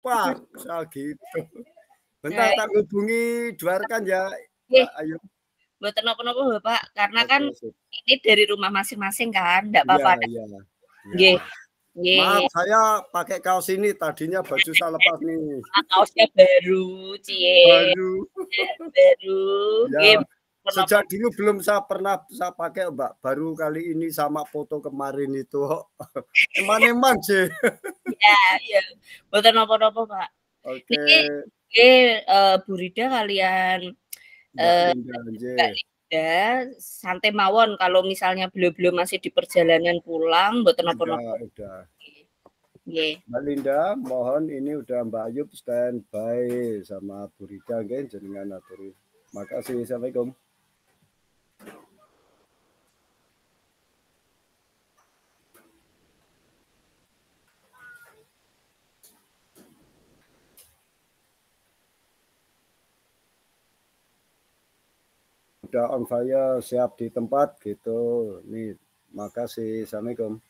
Paksa gitu. Nah, Bentar tak hubungi Dwarkan ya, nggih, Mbak Ayu. mboten napa-napa Bapak, karena kan Oke, sip. ini dari rumah masing-masing kan, ndak Iya, apa-apa. iya. Ya. Nggih, Maaf, nggih. saya pakai kaos ini, tadinya baju saya lepas nih. Kaosnya baru, cie. Baru. Baru, nggih, Ya, napa. sejak dulu belum saya pernah saya pakai, Mbak. Baru kali ini sama foto kemarin itu. Eman-eman sih. Ya, ya. Mboten napa-napa, Pak. Oke, Niki nggih, Bu Rida kalian, Mbak eee, Linda Mbak nggih. Rida santai mawon kalau misalnya beliau-beliau masih di perjalanan pulang, mboten napa-napa. Udah. Nggih. Mbak Linda, mohon ini udah Mbak Ayub standby sama Bu Rida nggih jenengan aturi. Makasih. Assalamualaikum. Udah on fire, siap di tempat gitu. Nih, makasih. Assalamualaikum.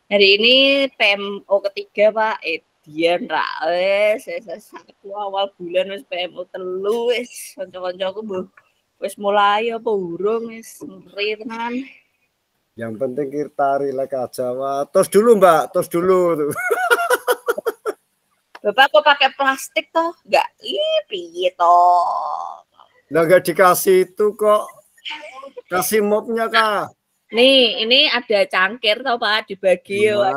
Hari ini PMO ketiga, Pak. Dian ra wis aku awal bulan wis PMO 3 wis kanca-kancaku mbuh wis mulai apa urung wis ngeri tenan. Yang penting kita rileks aja. Wah, tos dulu Mbak, tos dulu. Bapak kok pakai plastik toh? Enggak, ih piye toh? Lah nggak dikasih itu kok. Kasih mopnya kah? Nih, ini ada cangkir toh Pak dibagi. Iya.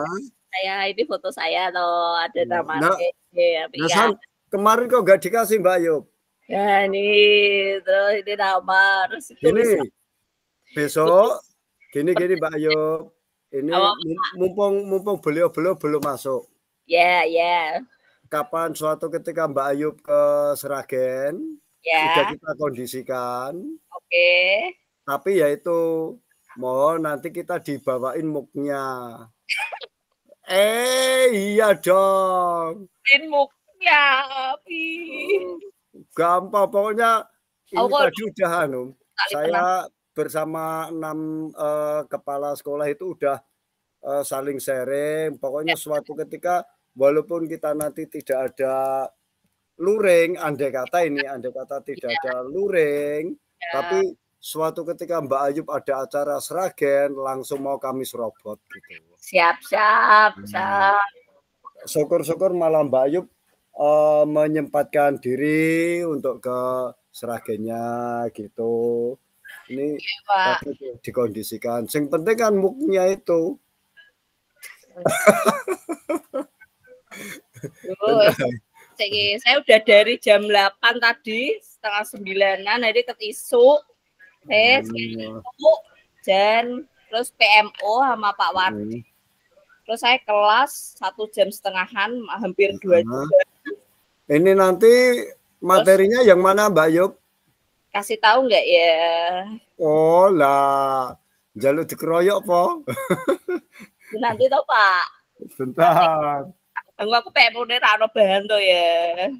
Saya ini foto saya toh ada nama Nah, ya. kemarin kok nggak dikasih Mbak Yub? Ya nih, terus ini nama terus tulisan. Gini, besok gini Mbak Yub. Ini Apa? mumpung beliau belum masuk. Ya, ya. Kapan suatu ketika Mbak Ayub ke Seragen, sudah Ya. kita kondisikan. Oke. Tapi ya itu mohon nanti kita dibawain muknya. Iya dong. Muknya api. Gampang pokoknya ini tadi udah saya bersama 6 kepala sekolah itu udah saling sharing. Pokoknya suatu ketika walaupun kita nanti tidak ada luring, andai kata tidak ada luring, tapi suatu ketika Mbak Ayub ada acara Seragen, langsung mau kami serobot gitu. Siap. Syukur-syukur malah Mbak Ayub menyempatkan diri untuk ke Seragennya gitu. Ini tadi dikondisikan. Yang penting kan muknya itu. Saya udah dari jam 8 tadi, setengah 9-an, jadi ketisu. Dan terus PMO sama Pak Wardi. Terus saya kelas 1,5 jam, hampir 2 jam. Ini nanti materinya yang mana Mbak Yub? Kasih tahu nggak ya? Oh lah, jalur dikeroyok po. Nanti tau Pak. Bentar. Aku PMO ini rano bahan tuh ya.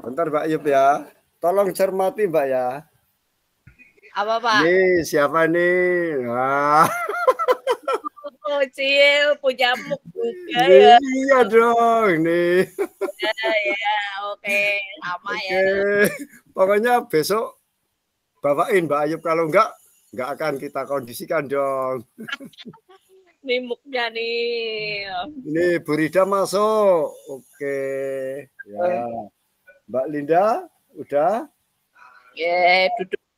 Bentar Mbak Yub ya. Tolong cermati Mbak ya. Apa, Pak? Nih, siapa nih? Wah. Kecil, punya muk juga ya. Iya dong, nih. Ya, ya, oke, sama ya. Oke. Pokoknya besok bawain Mbak Ayub, kalau enggak akan kita kondisikan dong. Nih muknya nih. Ini Bu Rida masuk. Oke. Ya. Mbak Linda udah? Ya,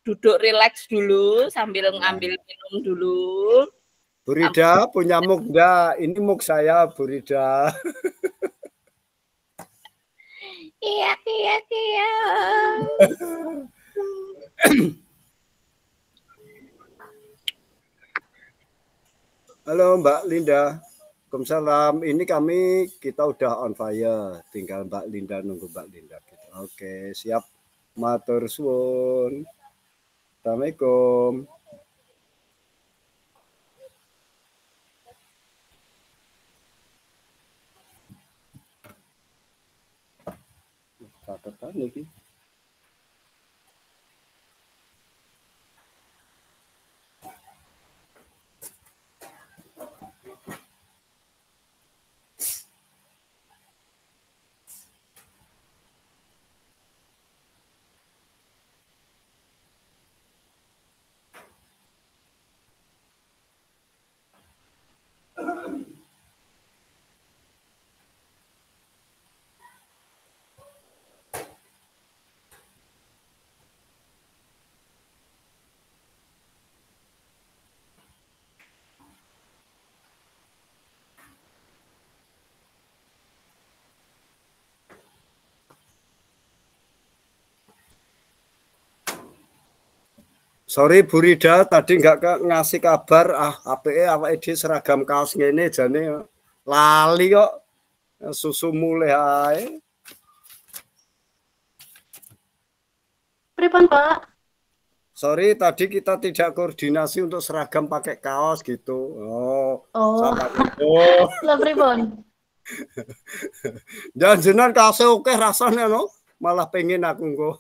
duduk relax dulu sambil ngambil minum dulu. Bu Rida punya muk enggak? Ini muk saya, Bu Rida. Iya, iya, iya. Halo Mbak Linda. Waalaikumsalam. Ini kita udah on fire. Tinggal Mbak Linda, nunggu Mbak Linda. Oke, siap. Matur suwun. Assalamualaikum. Catatan lagi. Sorry Bu Rida, tadi nggak ngasih kabar. APE awake dhewe seragam kaos ngene jane lali kok. Susu mulai ae. Pripun, Pak? Sorry, tadi kita tidak koordinasi untuk seragam pakai kaos gitu. Oh. Sama itu. Lah pripun? Jangan kaosnya oke rasanya no. Malah pengen aku kok.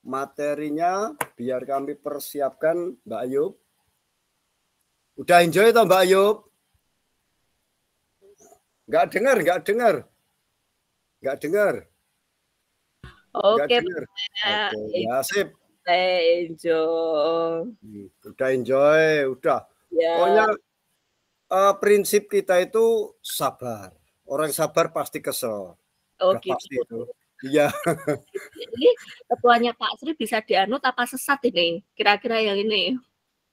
Materinya biar kami persiapkan Mbak Ayub. Udah enjoy toh Mbak Ayub? Nggak dengar. Oke, ya sip. Enjoy. Udah enjoy, udah. Ya. Pokoknya prinsip kita itu sabar. Orang sabar pasti kesel. Oh, gitu. Pasti itu. Iya. Ini ketuanya Pak Sri bisa dianut apa sesat ini? Kira-kira yang ini.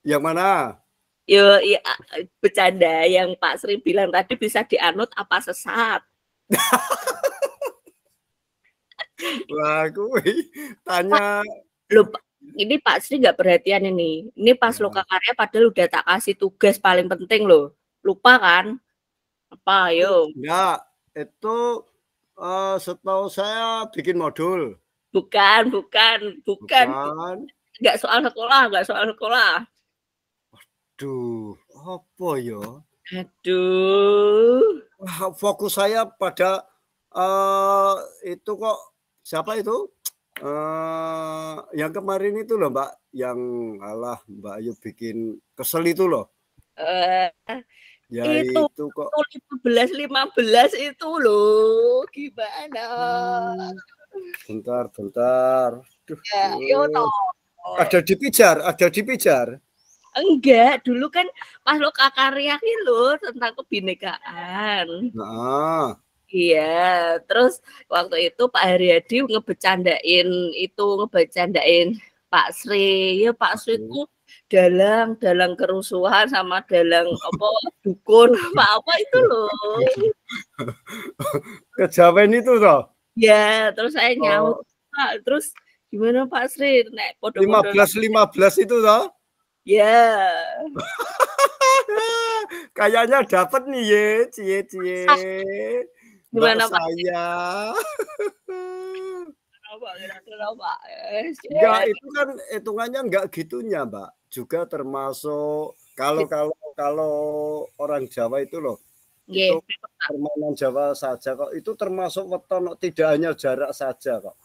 Yang mana? Yo, ya, bercanda yang Pak Sri bilang tadi bisa dianut apa sesat? Wah, tanya. Loh, ini Pak Sri nggak perhatian ini. Ini pas Lokakarya padahal udah tak kasih tugas paling penting loh. Lupa kan? Apa, ayo? Enggak, itu setahu saya bikin modul. Bukan. Nggak soal sekolah. Aduh, apa ya? Aduh. Fokus saya pada itu kok, siapa itu? Yang kemarin itu loh Mbak, yang Mbak Ayu bikin kesel itu loh. Ya itu kok 15 itu loh, gimana? Bentar. Duh, ya, ada dipijar. Enggak, dulu kan pas Lokakarya lo tentang kebinekaan. Iya, terus waktu itu Pak Haryadi ngebecandain Pak Sri. Ya Pak Sri itu dalang kerusuhan sama dalang dukun apa itu loh. Kejawen itu toh? Ya, terus saya nyaut. Pak, terus gimana Pak Sri? Nek 15 itu toh? Ya. Kayaknya dapat nih ye, cie. Gimana Pak? Saya. Enggak, itu kan hitungannya enggak gitunya, Mbak. Juga termasuk kalau orang Jawa itu loh, itu permainan Jawa saja kok. Itu termasuk weton, tidak hanya jarak saja kok.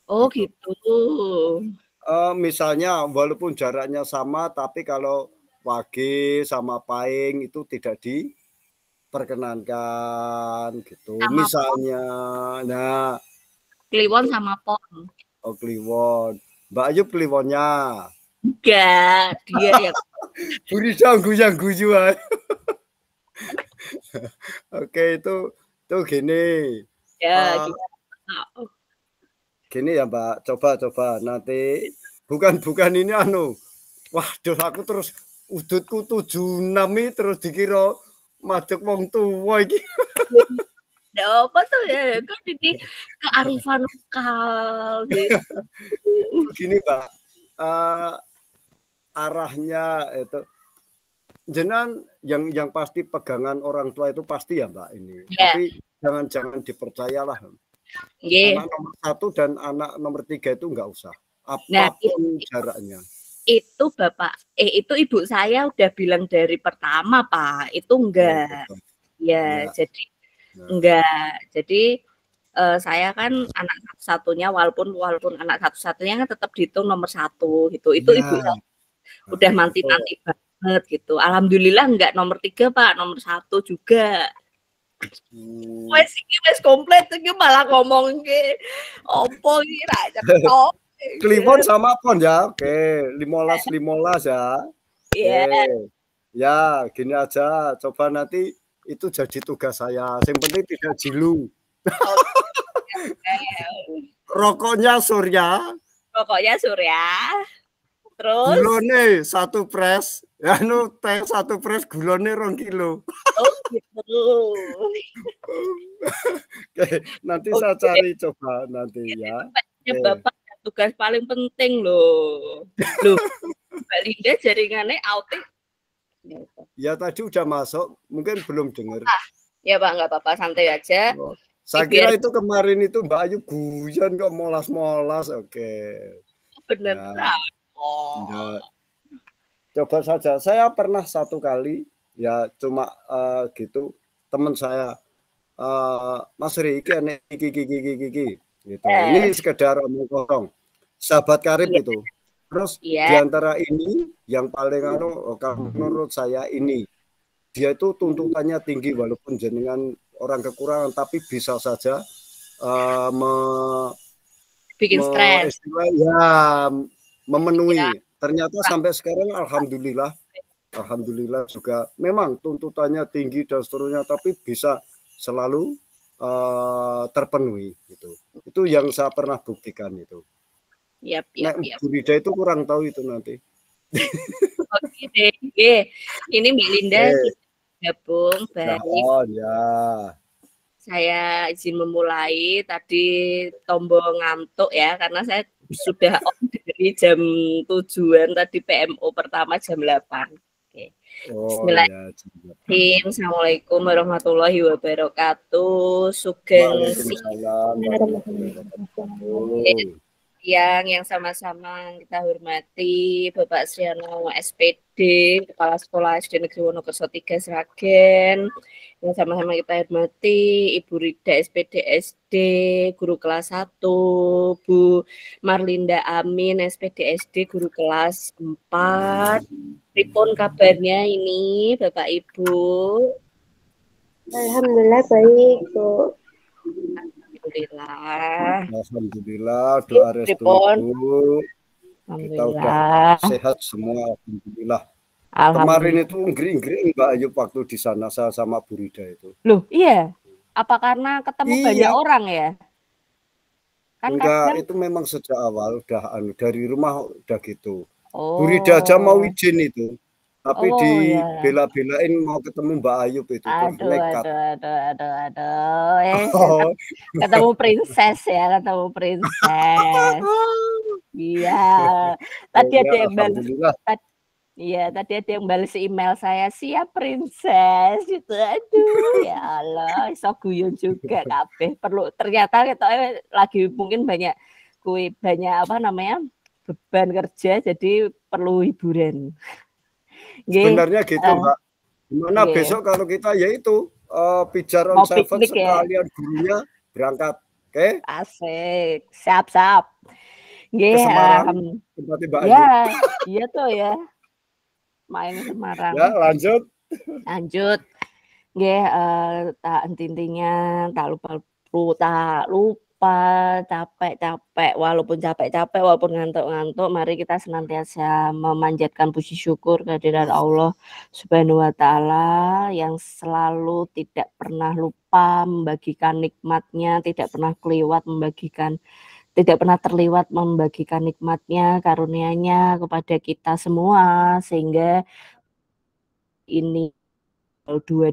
Oh gitu. Misalnya walaupun jaraknya sama, tapi kalau wage sama paing itu tidak diperkenankan gitu. Sama misalnya, nah. Kliwon sama pon. Oh kliwon. Mbak Ayu kliwonnya. Enggak, dia yang Burida guyu-guyuan. Oke, itu gini. ya Gini ya Mbak, coba nanti bukan ini waduh aku terus udutku 76 terus dikira madeg wong tua iki. apa tuh ya kan jadi kearifan lokal gitu. Gini Mbak, arahnya itu jenengan yang pasti pegangan orang tua itu pasti ya Mbak ini. Tapi jangan dipercayalah. Anak nomor 1 dan anak nomor 3 itu enggak usah. Apapun jaraknya. Itu Bapak, itu Ibu saya udah bilang dari pertama Pak, itu enggak. Jadi enggak. Jadi saya kan anak satu-satunya walaupun anak satu-satunya kan tetap dihitung nomor 1 gitu. Itu Ibu saya udah nanti banget gitu. Alhamdulillah enggak nomor 3 Pak, nomor 1 juga. Wes komplit iki malah ngomong ke opo iki ra cetok. Kliwon sama pon ya. Oke, 15 ya. Iya. Ya, gini aja. Coba nanti itu jadi tugas saya. Yang penting tidak jilu. Rokoknya Surya. Terus gulone 1 pres. Teh 1 pres gulone 2 kilo. Oh gitu. Oke, nanti saya cari coba nanti ya. Bapak tugas paling penting loh. Mbak Linda jaringannya outing. Ya tadi udah masuk, mungkin belum dengar. Ya Pak, nggak apa-apa, santai aja. Saya kira itu kemarin itu Mbak Ayu guyon kok molas-molas. Oke. Bener. Coba saja. Saya pernah 1 kali ya cuma gitu teman saya Mas Riki gitu. Ini sekedar omong kosong. Sahabat karib itu. Terus diantara ini yang paling menurut saya ini dia itu tuntutannya tinggi walaupun jenengan orang kekurangan tapi bisa saja bikin stres. Ya, memenuhi. Ternyata sampai sekarang alhamdulillah juga memang tuntutannya tinggi dan seterusnya tapi bisa selalu terpenuhi gitu. Itu yang saya pernah buktikan itu. Burida itu kurang tahu itu nanti. Oke, ini Mbak Linda gabung baik. Saya izin memulai tadi tombol ngantuk ya karena saya sudah on dari jam 7-an tadi PMO pertama jam 8. Oke. Bismillahirrahmanirrahim. Assalamualaikum warahmatullahi wabarakatuh. Sugeng yang sama-sama kita hormati Bapak Sriyono SPD, Kepala Sekolah SD Negeri Wonokerso 3 Sragen. Yang sama-sama kita hormati Ibu Rida SPD SD, Guru kelas 1, Bu Marlinda Amin SPD SD, Guru kelas 4. Pripun kabarnya ini Bapak Ibu? Alhamdulillah baik, Bu. Alhamdulillah, doa restu kita udah sehat semua, alhamdulillah. Kemarin itu ngering-ngering Mbak Ayu waktu di sana saya sama Bu Rida itu. Loh, iya. Apa karena ketemu banyak orang ya? Kan enggak, itu memang sejak awal udah dari rumah udah gitu. Bu Rida aja mau izin itu. Tapi dibela-belain mau ketemu Mbak Ayu itu. Aduh. Ketemu princess ya, ketemu princess. Iya. Tadi ada yang Iya, tadi ada yang balas email saya, siap princess gitu. Aduh, ya Allah, iso guyon juga kabeh. Perlu ternyata kita lagi mungkin banyak apa namanya? Beban kerja jadi perlu hiburan. Sebenarnya gitu, Mbak. Gimana nggih. besok kalau kita yaitu pijar on Mau seven piknik ya. sekalian gurunya berangkat. Oke? Asik. Siap. Ke Nggih, Semarang tempatnya Mbak Ayu. ya, iya tuh ya. Main ke Semarang. Ya, lanjut. Lanjut. Nggih, tak intinya tak lupa, capek-capek, walaupun capek-capek, walaupun ngantuk-ngantuk, mari kita senantiasa memanjatkan puji syukur kehadirat Allah Subhanahu wa taala yang selalu tidak pernah lupa membagikan nikmatnya, tidak pernah terlewat membagikan nikmatnya, karunia-Nya kepada kita semua, sehingga ini 2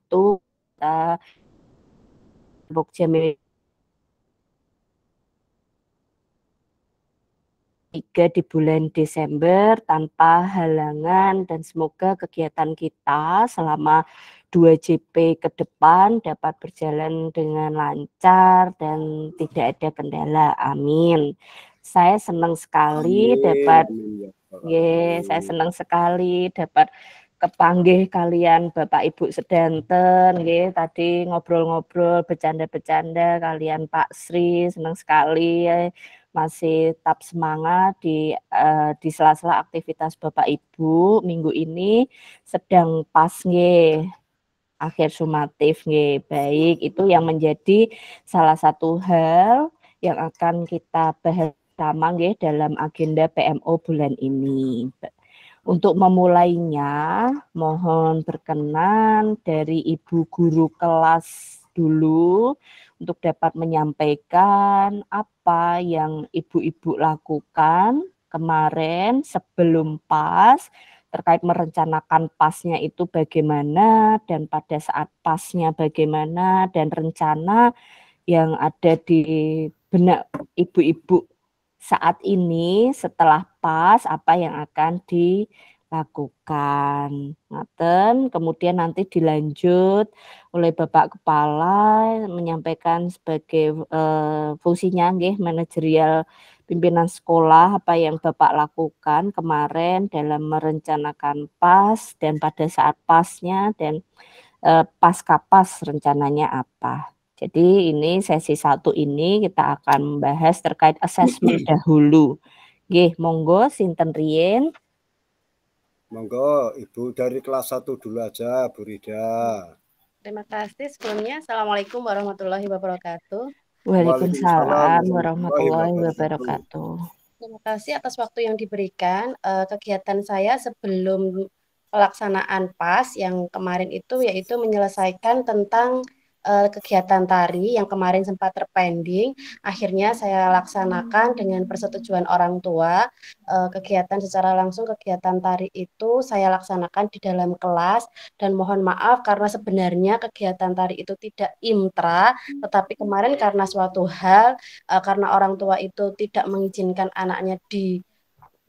itu kita Jam 3 di bulan Desember tanpa halangan, dan semoga kegiatan kita selama 2 JP ke depan dapat berjalan dengan lancar dan tidak ada kendala. Amin. Saya senang sekali dapat saya senang sekali dapat kepanggih kalian Bapak Ibu sedanten nggih, tadi ngobrol-ngobrol, bercanda-bercanda kalian Pak Sri, senang sekali masih tetap semangat di sela-sela aktivitas Bapak Ibu minggu ini sedang pas nggih. Akhir sumatif nggih. Baik, itu yang menjadi salah satu hal yang akan kita bahas bersama nggih dalam agenda PMO bulan ini. Untuk memulainya, mohon berkenan dari Ibu Guru kelas dulu untuk dapat menyampaikan apa yang Ibu-ibu lakukan kemarin sebelum PAS, terkait merencanakan PAS-nya itu bagaimana, dan pada saat PAS-nya bagaimana, dan rencana yang ada di benak Ibu-ibu saat ini setelah PAS apa yang akan dilakukan. Ngaten, kemudian nanti dilanjut oleh Bapak Kepala menyampaikan sebagai fungsinya nggih manajerial pimpinan sekolah apa yang Bapak lakukan kemarin dalam merencanakan PAS dan pada saat PAS-nya dan pasca PAS rencananya apa. Jadi ini sesi 1 ini kita akan membahas terkait asesmen dahulu. Nggih, monggo sinten riyin? Monggo Ibu dari kelas 1 dulu aja, Bu Rida. Terima kasih sebelumnya. Assalamualaikum warahmatullahi wabarakatuh. Waalaikumsalam warahmatullahi wabarakatuh. Terima kasih atas waktu yang diberikan. Kegiatan saya sebelum pelaksanaan PAS yang kemarin itu yaitu menyelesaikan tentang kegiatan tari yang kemarin sempat terpending. Akhirnya saya laksanakan dengan persetujuan orang tua. Kegiatan secara langsung, kegiatan tari itu saya laksanakan di dalam kelas, dan mohon maaf karena sebenarnya kegiatan tari itu tidak intra, tetapi kemarin karena suatu hal, karena orang tua itu tidak mengizinkan anaknya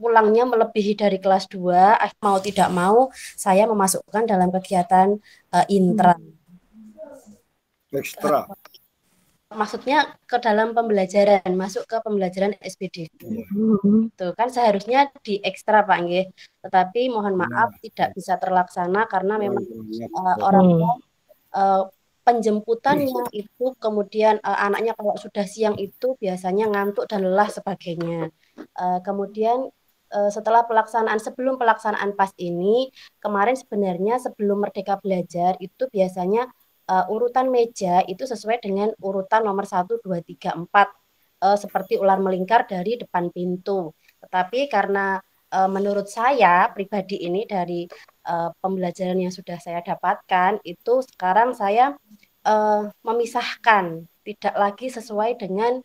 pulangnya melebihi dari kelas 2, mau tidak mau saya memasukkan dalam kegiatan intra. Ekstra. Maksudnya ke dalam pembelajaran, masuk ke pembelajaran SPD. Tuh kan seharusnya di ekstra Pak nggih. Tetapi mohon maaf tidak bisa terlaksana karena memang orang tua penjemputannya itu, kemudian anaknya kalau sudah siang itu biasanya ngantuk dan lelah sebagainya. Kemudian setelah sebelum pelaksanaan PAS ini, kemarin sebenarnya sebelum Merdeka Belajar itu biasanya urutan meja itu sesuai dengan urutan nomor 1, 2, 3, 4 seperti ular melingkar dari depan pintu. Tetapi karena menurut saya pribadi ini dari pembelajaran yang sudah saya dapatkan itu sekarang saya memisahkan, tidak lagi sesuai dengan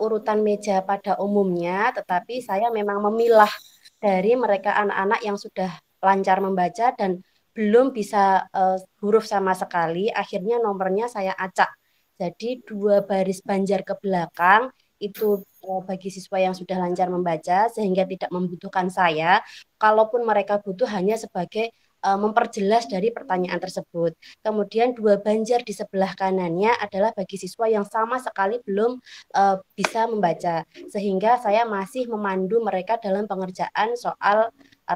urutan meja pada umumnya, tetapi saya memang memilah dari mereka anak-anak yang sudah lancar membaca dan belum bisa huruf sama sekali, akhirnya nomornya saya acak. Jadi 2 baris banjar ke belakang itu bagi siswa yang sudah lancar membaca sehingga tidak membutuhkan saya, kalaupun mereka butuh hanya sebagai memperjelas dari pertanyaan tersebut. Kemudian 2 banjar di sebelah kanannya adalah bagi siswa yang sama sekali belum bisa membaca, sehingga saya masih memandu mereka dalam pengerjaan soal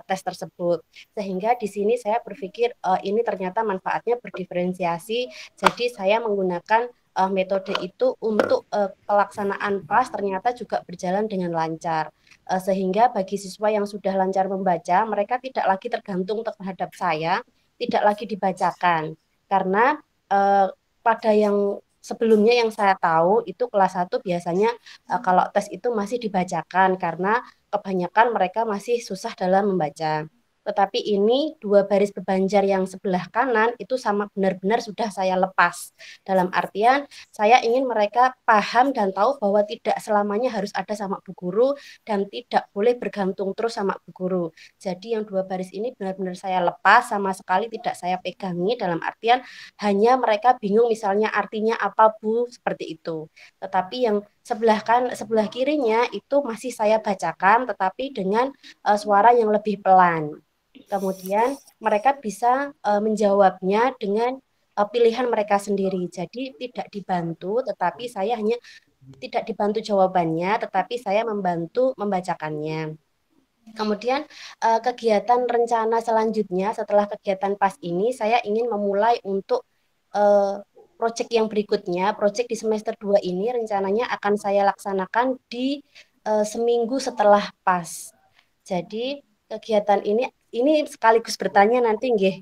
tes tersebut. Sehingga di sini saya berpikir ini ternyata manfaatnya berdiferensiasi, jadi saya menggunakan metode itu untuk pelaksanaan PAS ternyata juga berjalan dengan lancar. Sehingga bagi siswa yang sudah lancar membaca, mereka tidak lagi tergantung terhadap saya, tidak lagi dibacakan. Karena pada yang sebelumnya yang saya tahu itu kelas 1 biasanya kalau tes itu masih dibacakan karena kebanyakan mereka masih susah dalam membaca. Tetapi ini 2 baris berbanjar yang sebelah kanan itu sama benar-benar sudah saya lepas. Dalam artian saya ingin mereka paham dan tahu bahwa tidak selamanya harus ada sama bu guru dan tidak boleh bergantung terus sama bu guru. Jadi yang 2 baris ini benar-benar saya lepas, sama sekali tidak saya pegangi, dalam artian hanya mereka bingung misalnya artinya apa Bu, seperti itu. Tetapi yang sebelah kirinya itu masih saya bacakan tetapi dengan suara yang lebih pelan. Kemudian mereka bisa menjawabnya dengan pilihan mereka sendiri. Jadi tidak dibantu, tetapi saya hanya tidak dibantu jawabannya, tetapi saya membantu membacakannya. Kemudian kegiatan rencana selanjutnya setelah kegiatan PAS ini, saya ingin memulai untuk proyek yang berikutnya. Proyek di semester 2 ini rencananya akan saya laksanakan di seminggu setelah PAS. Jadi kegiatan ini sekaligus bertanya nanti nggih.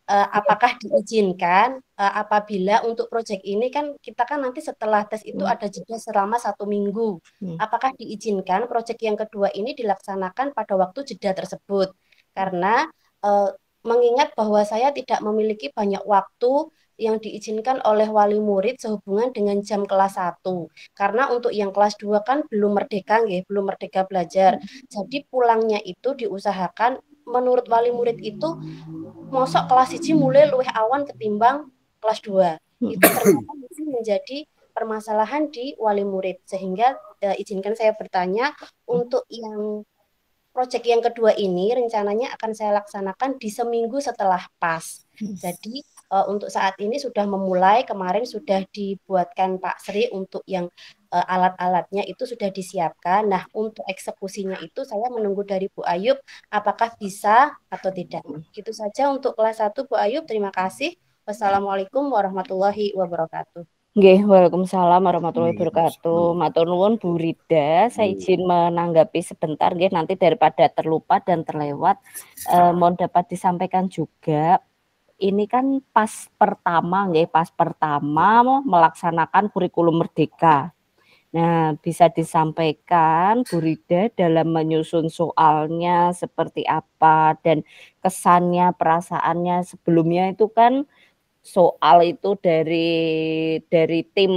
Apakah diizinkan apabila untuk proyek ini kan kita kan nanti setelah tes itu ada jeda selama 1 minggu. Apakah diizinkan proyek yang kedua ini dilaksanakan pada waktu jeda tersebut? Karena mengingat bahwa saya tidak memiliki banyak waktu yang diizinkan oleh wali murid sehubungan dengan jam kelas 1. Karena untuk yang kelas 2 kan belum merdeka nggih, belum merdeka belajar. Jadi pulangnya itu diusahakan menurut wali murid itu mosok kelas 1 mulai luwih awan ketimbang kelas 2. Itu ternyata masih menjadi permasalahan di wali murid. Sehingga izinkan saya bertanya untuk yang proyek yang kedua ini rencananya akan saya laksanakan di seminggu setelah PAS. Jadi untuk saat ini sudah memulai, kemarin sudah dibuatkan Pak Sri untuk yang alat-alatnya itu sudah disiapkan. Nah, untuk eksekusinya itu saya menunggu dari Bu Ayub apakah bisa atau tidak. Gitu saja untuk kelas 1 Bu Ayub, terima kasih. Wassalamualaikum warahmatullahi wabarakatuh. Nggih, waalaikumsalam warahmatullahi wabarakatuh. Matur nuwun Bu Rida, saya izin menanggapi sebentar nggih, nanti daripada terlupa dan terlewat mohon dapat disampaikan juga. Ini kan PAS pertama nggih, PAS pertama melaksanakan kurikulum merdeka. Nah, bisa disampaikan Bu Rida dalam menyusun soalnya seperti apa dan kesannya, perasaannya sebelumnya itu kan soal itu dari tim,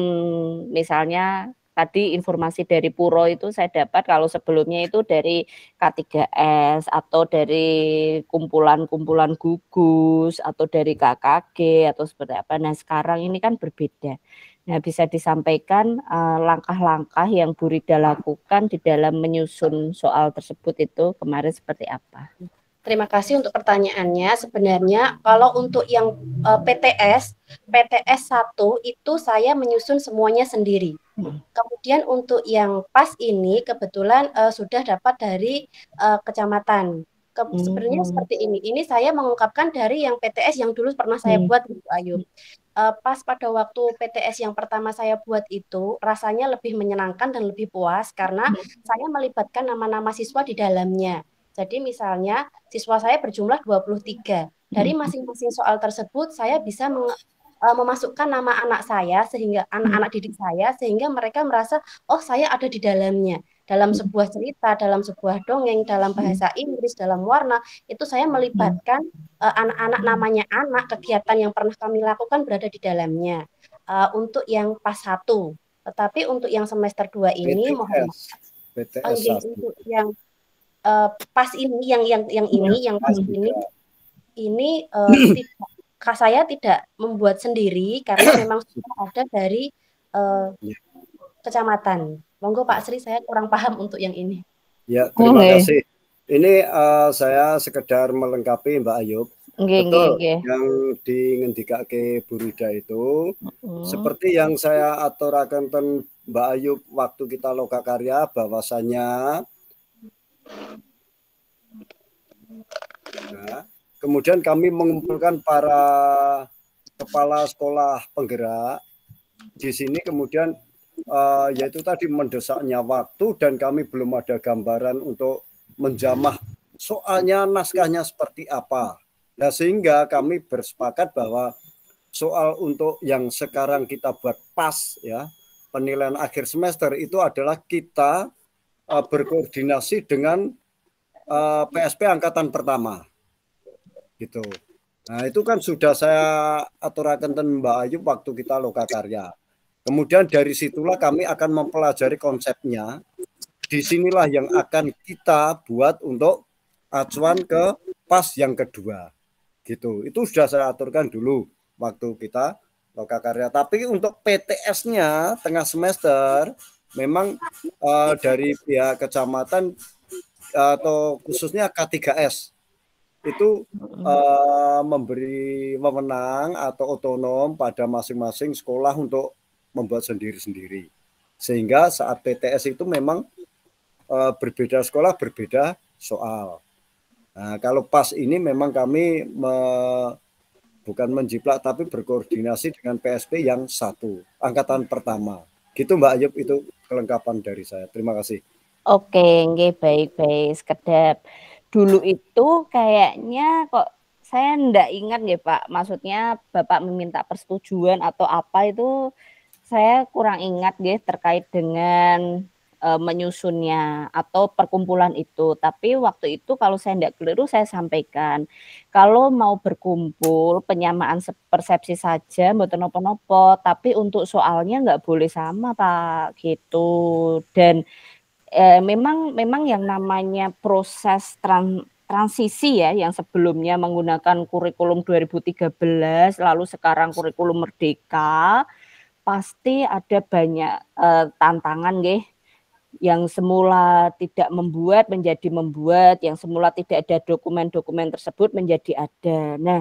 misalnya tadi informasi dari Puro itu saya dapat kalau sebelumnya itu dari K3S atau dari kumpulan-kumpulan gugus atau dari KKG atau seperti apa. Nah, sekarang ini kan berbeda. Nah, bisa disampaikan langkah-langkah yang Bu Rida lakukan di dalam menyusun soal tersebut itu kemarin seperti apa? Terima kasih untuk pertanyaannya. Sebenarnya kalau untuk yang PTS 1 itu saya menyusun semuanya sendiri. Kemudian untuk yang PAS ini kebetulan sudah dapat dari kecamatan. Sebenarnya seperti ini. Ini saya mengungkapkan dari yang PTS yang dulu pernah saya buat Bu Ayub. Pas pada waktu PTS yang pertama saya buat itu rasanya lebih menyenangkan dan lebih puas karena saya melibatkan nama-nama siswa di dalamnya. Jadi misalnya siswa saya berjumlah 23. Dari masing-masing soal tersebut saya bisa memasukkan nama anak saya sehingga anak-anak didik saya sehingga mereka merasa oh saya ada di dalamnya. Dalam sebuah cerita, dalam sebuah dongeng, dalam bahasa Inggris, dalam warna, itu saya melibatkan anak-anak namanya anak, kegiatan yang pernah kami lakukan berada di dalamnya. Untuk yang PAS 1. Tetapi untuk yang semester 2 ini mohon maaf. Untuk yang PAS ini yang PAS ini saya tidak membuat sendiri karena memang sudah ada dari kecamatan. Monggo Pak Sri, saya kurang paham untuk yang ini. Ya, terima kasih. Ini saya sekedar melengkapi Mbak Ayub. Betul, yang dingendikake Bu Rida itu seperti yang saya aturaken ten Mbak Ayub waktu kita loka karya, bahwasanya kemudian kami mengumpulkan para kepala sekolah penggerak di sini, kemudian yaitu tadi mendesaknya waktu dan kami belum ada gambaran untuk menjamah soalnya naskahnya seperti apa. Nah, sehingga kami bersepakat bahwa soal untuk yang sekarang kita buat PAS ya, penilaian akhir semester itu adalah kita berkoordinasi dengan PSP angkatan pertama. Gitu. Nah, itu kan sudah saya aturakan dengan Mbak Ayu waktu kita loka karya. Kemudian dari situlah kami akan mempelajari konsepnya. Disinilah yang akan kita buat untuk acuan ke PAS yang kedua. Gitu. Itu sudah saya aturkan dulu waktu kita loka karya. Tapi untuk PTS-nya tengah semester memang dari pihak kecamatan atau khususnya K3S itu memberi wewenang atau otonom pada masing-masing sekolah untuk membuat sendiri-sendiri. Sehingga saat PTS itu memang berbeda sekolah, berbeda soal. Nah, kalau PAS ini memang kami bukan menjiplak tapi berkoordinasi dengan PSP yang satu, angkatan pertama. Gitu Mbak Ayub, itu kelengkapan dari saya. Terima kasih. Oke, nggih, baik-baik, sekedap. Dulu itu kayaknya kok saya ndak ingat nggih Pak, maksudnya Bapak meminta persetujuan atau apa itu saya kurang ingat nggih terkait dengan menyusunnya atau perkumpulan itu. Tapi waktu itu kalau saya ndak keliru saya sampaikan, kalau mau berkumpul penyamaan persepsi saja mboten napa-napa, tapi untuk soalnya nggak boleh sama Pak, gitu. Dan memang yang namanya proses transisi ya, yang sebelumnya menggunakan kurikulum 2013 lalu sekarang kurikulum merdeka, pasti ada banyak tantangan nggih, yang semula tidak membuat menjadi membuat, yang semula tidak ada dokumen-dokumen tersebut menjadi ada. Nah,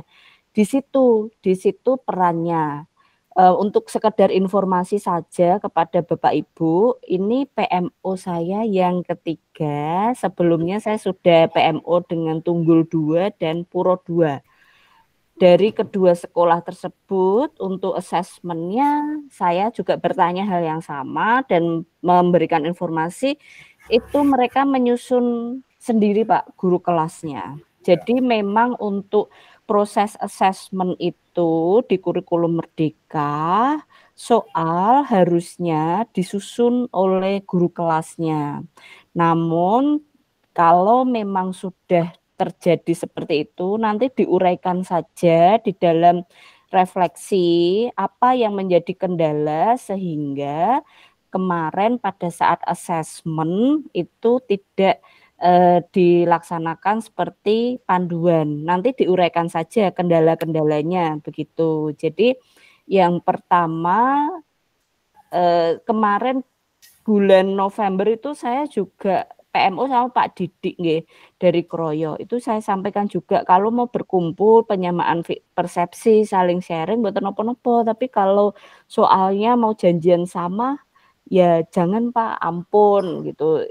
di situ perannya. Untuk sekedar informasi saja kepada Bapak Ibu, ini PMO saya yang ketiga, sebelumnya saya sudah PMO dengan Tunggul 2 dan Puro 2. Dari kedua sekolah tersebut untuk asesmennya saya juga bertanya hal yang sama dan memberikan informasi, itu mereka menyusun sendiri Pak guru kelasnya. Jadi memang untuk proses asesmen itu di kurikulum merdeka, soal harusnya disusun oleh guru kelasnya. Namun kalau memang sudah terjadi seperti itu, nanti diuraikan saja di dalam refleksi apa yang menjadi kendala sehingga kemarin pada saat asesmen itu tidak dilaksanakan seperti panduan. Nanti diuraikan saja kendala-kendalanya begitu. Jadi yang pertama kemarin bulan November itu saya juga PMO sama Pak Didik nggih dari Kroyo. Itu saya sampaikan juga kalau mau berkumpul penyamaan persepsi, saling sharing mboten napa-napa, tapi kalau soalnya mau janjian sama ya jangan Pak, ampun gitu.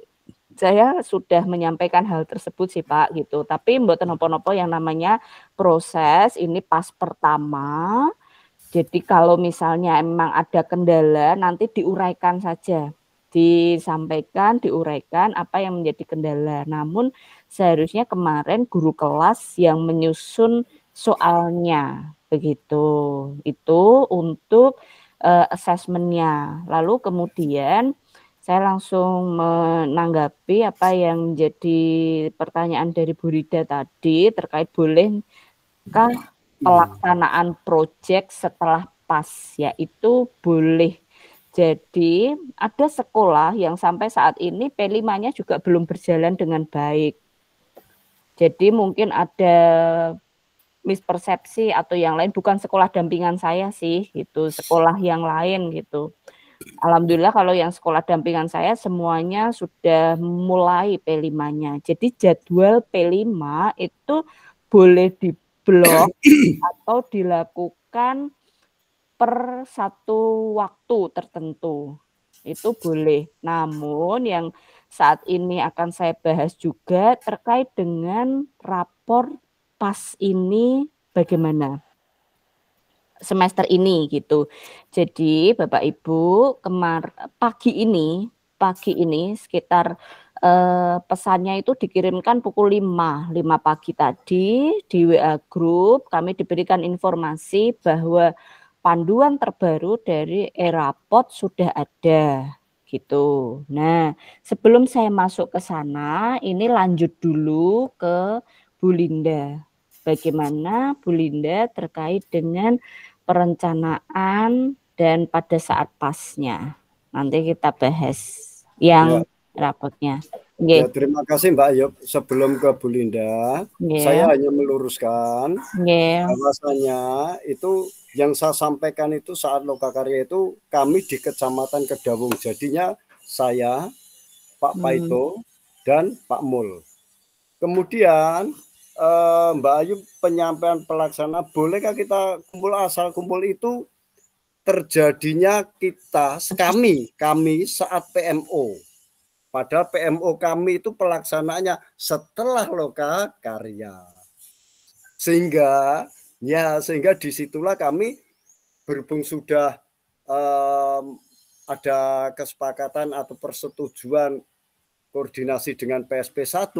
Saya sudah menyampaikan hal tersebut sih Pak gitu. Tapi mboten napa-napa yang namanya proses ini pas pertama. Jadi kalau misalnya emang ada kendala nanti diuraikan saja. Disampaikan, diuraikan apa yang menjadi kendala. Namun seharusnya kemarin guru kelas yang menyusun soalnya begitu. Itu untuk asesmennya. Lalu kemudian saya langsung menanggapi apa yang menjadi pertanyaan dari Bu Rida tadi terkait bolehkah pelaksanaan proyek setelah PAS, yaitu boleh. Jadi ada sekolah yang sampai saat ini P5-nya juga belum berjalan dengan baik. Jadi mungkin ada mispersepsi atau yang lain, bukan sekolah dampingan saya sih, gitu, sekolah yang lain gitu. Alhamdulillah kalau yang sekolah dampingan saya semuanya sudah mulai P5-nya. Jadi jadwal P5 itu boleh diblok atau dilakukan per satu waktu tertentu. Itu boleh. Namun yang saat ini akan saya bahas juga terkait dengan rapor PAS ini bagaimana semester ini gitu. Jadi Bapak Ibu pagi ini sekitar pesannya itu dikirimkan pukul 5 pagi tadi di WA Group. Kami diberikan informasi bahwa panduan terbaru dari Erapot sudah ada gitu. Nah, sebelum saya masuk ke sana, ini lanjut dulu ke Bu Linda. Bagaimana Bu Linda terkait dengan perencanaan dan pada saat pasnya. Nanti kita bahas yang rapotnya. Ya, terima kasih Mbak Ayub. Sebelum ke Bu Linda, saya hanya meluruskan bahwasanya itu yang saya sampaikan itu saat Lokakarya itu kami di Kecamatan Kedawung. Jadinya saya, Pak Paito, dan Pak Mul. Kemudian Mbak Ayu penyampaian pelaksana, bolehkah kita kumpul asal kumpul itu terjadinya kami saat PMO. Padahal PMO kami itu pelaksanaannya setelah Lokakarya. Sehingga disitulah kami berhubung sudah ada kesepakatan atau persetujuan koordinasi dengan PSP 1.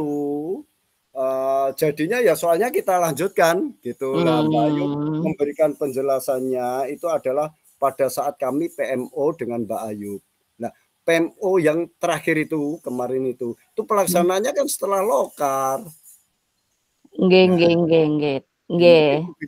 Jadinya ya soalnya kita lanjutkan gitu. Nah, Mbak Ayu memberikan penjelasannya itu adalah pada saat kami PMO dengan Mbak Ayu. Nah, PMO yang terakhir itu kemarin itu pelaksanaannya kan setelah Lokar. Nggih.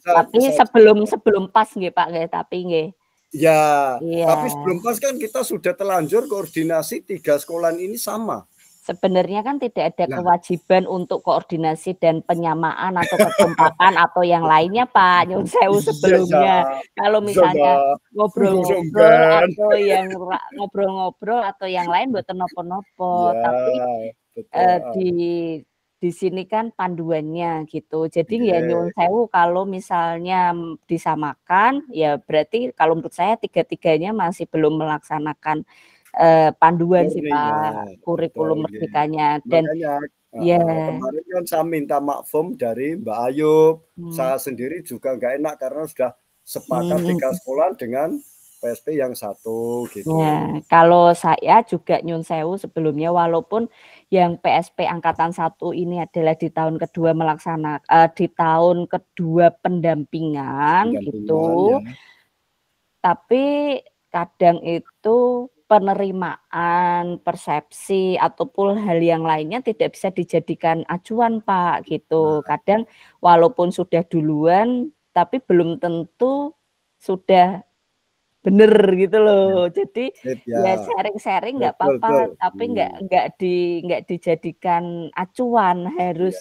Tapi sebelum pas nggih Pak nggih, tapi nggih. Ya, tapi sebelum pas kan kita sudah telanjur koordinasi 3 sekolahan ini sama. Sebenarnya kan tidak ada kewajiban untuk koordinasi dan penyamaan atau kekompakan atau yang lainnya Pak. Nyun sewu sebelumnya. Kalau misalnya ngobrol-ngobrol atau yang lain mboten nopo-nopo. Tapi di sini kan panduannya gitu. Jadi ya nyun sewu kalau misalnya disamakan ya berarti kalau menurut saya tiga-tiganya masih belum melaksanakan panduan sih Pak, kurikulum merdekanya. Dan kemarin kan saya minta maklum dari Mbak Ayub. Saya sendiri juga nggak enak karena sudah sepakat 3 sekolah dengan PSP yang 1 gitu. Ya, kalau saya juga nyun sewu sebelumnya walaupun yang PSP angkatan 1 ini adalah di tahun kedua di tahun kedua pendampingan gitu. Tapi kadang itu penerimaan, persepsi ataupun hal yang lainnya tidak bisa dijadikan acuan Pak gitu. Kadang walaupun sudah duluan tapi belum tentu sudah bener gitu loh. Jadi ya sharing-sharing nggak apa-apa, tapi nggak dijadikan acuan, harus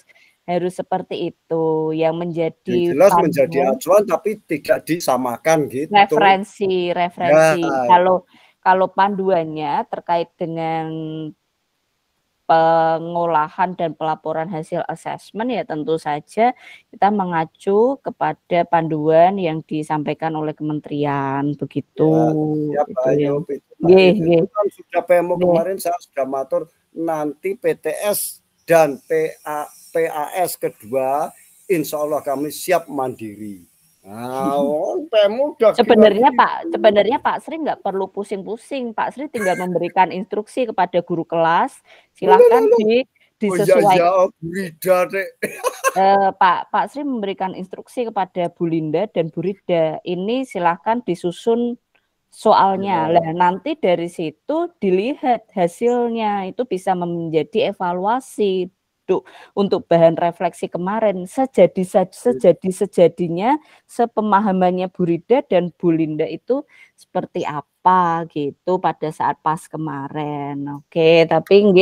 seperti itu yang menjadi menjadi acuan tapi tidak disamakan gitu. Referensi. Kalau panduannya terkait dengan pengolahan dan pelaporan hasil asesmen ya tentu saja kita mengacu kepada panduan yang disampaikan oleh kementerian begitu. Kan sudah PMO kemarin saya sudah matur nanti PTS dan PAS kedua insya Allah kami siap mandiri. Sebenarnya Pak Sri nggak perlu pusing-pusing. Pak Sri tinggal memberikan instruksi kepada guru kelas. Silakan disesuaikan. Pak Sri memberikan instruksi kepada Bu Linda dan Bu Rida. Ini silahkan disusun soalnya. Nah, nanti dari situ dilihat hasilnya itu bisa menjadi evaluasi untuk bahan refleksi kemarin sejadinya sepemahamannya Bu Rida dan Bu Linda itu seperti apa gitu pada saat pas kemarin. Oke, tapi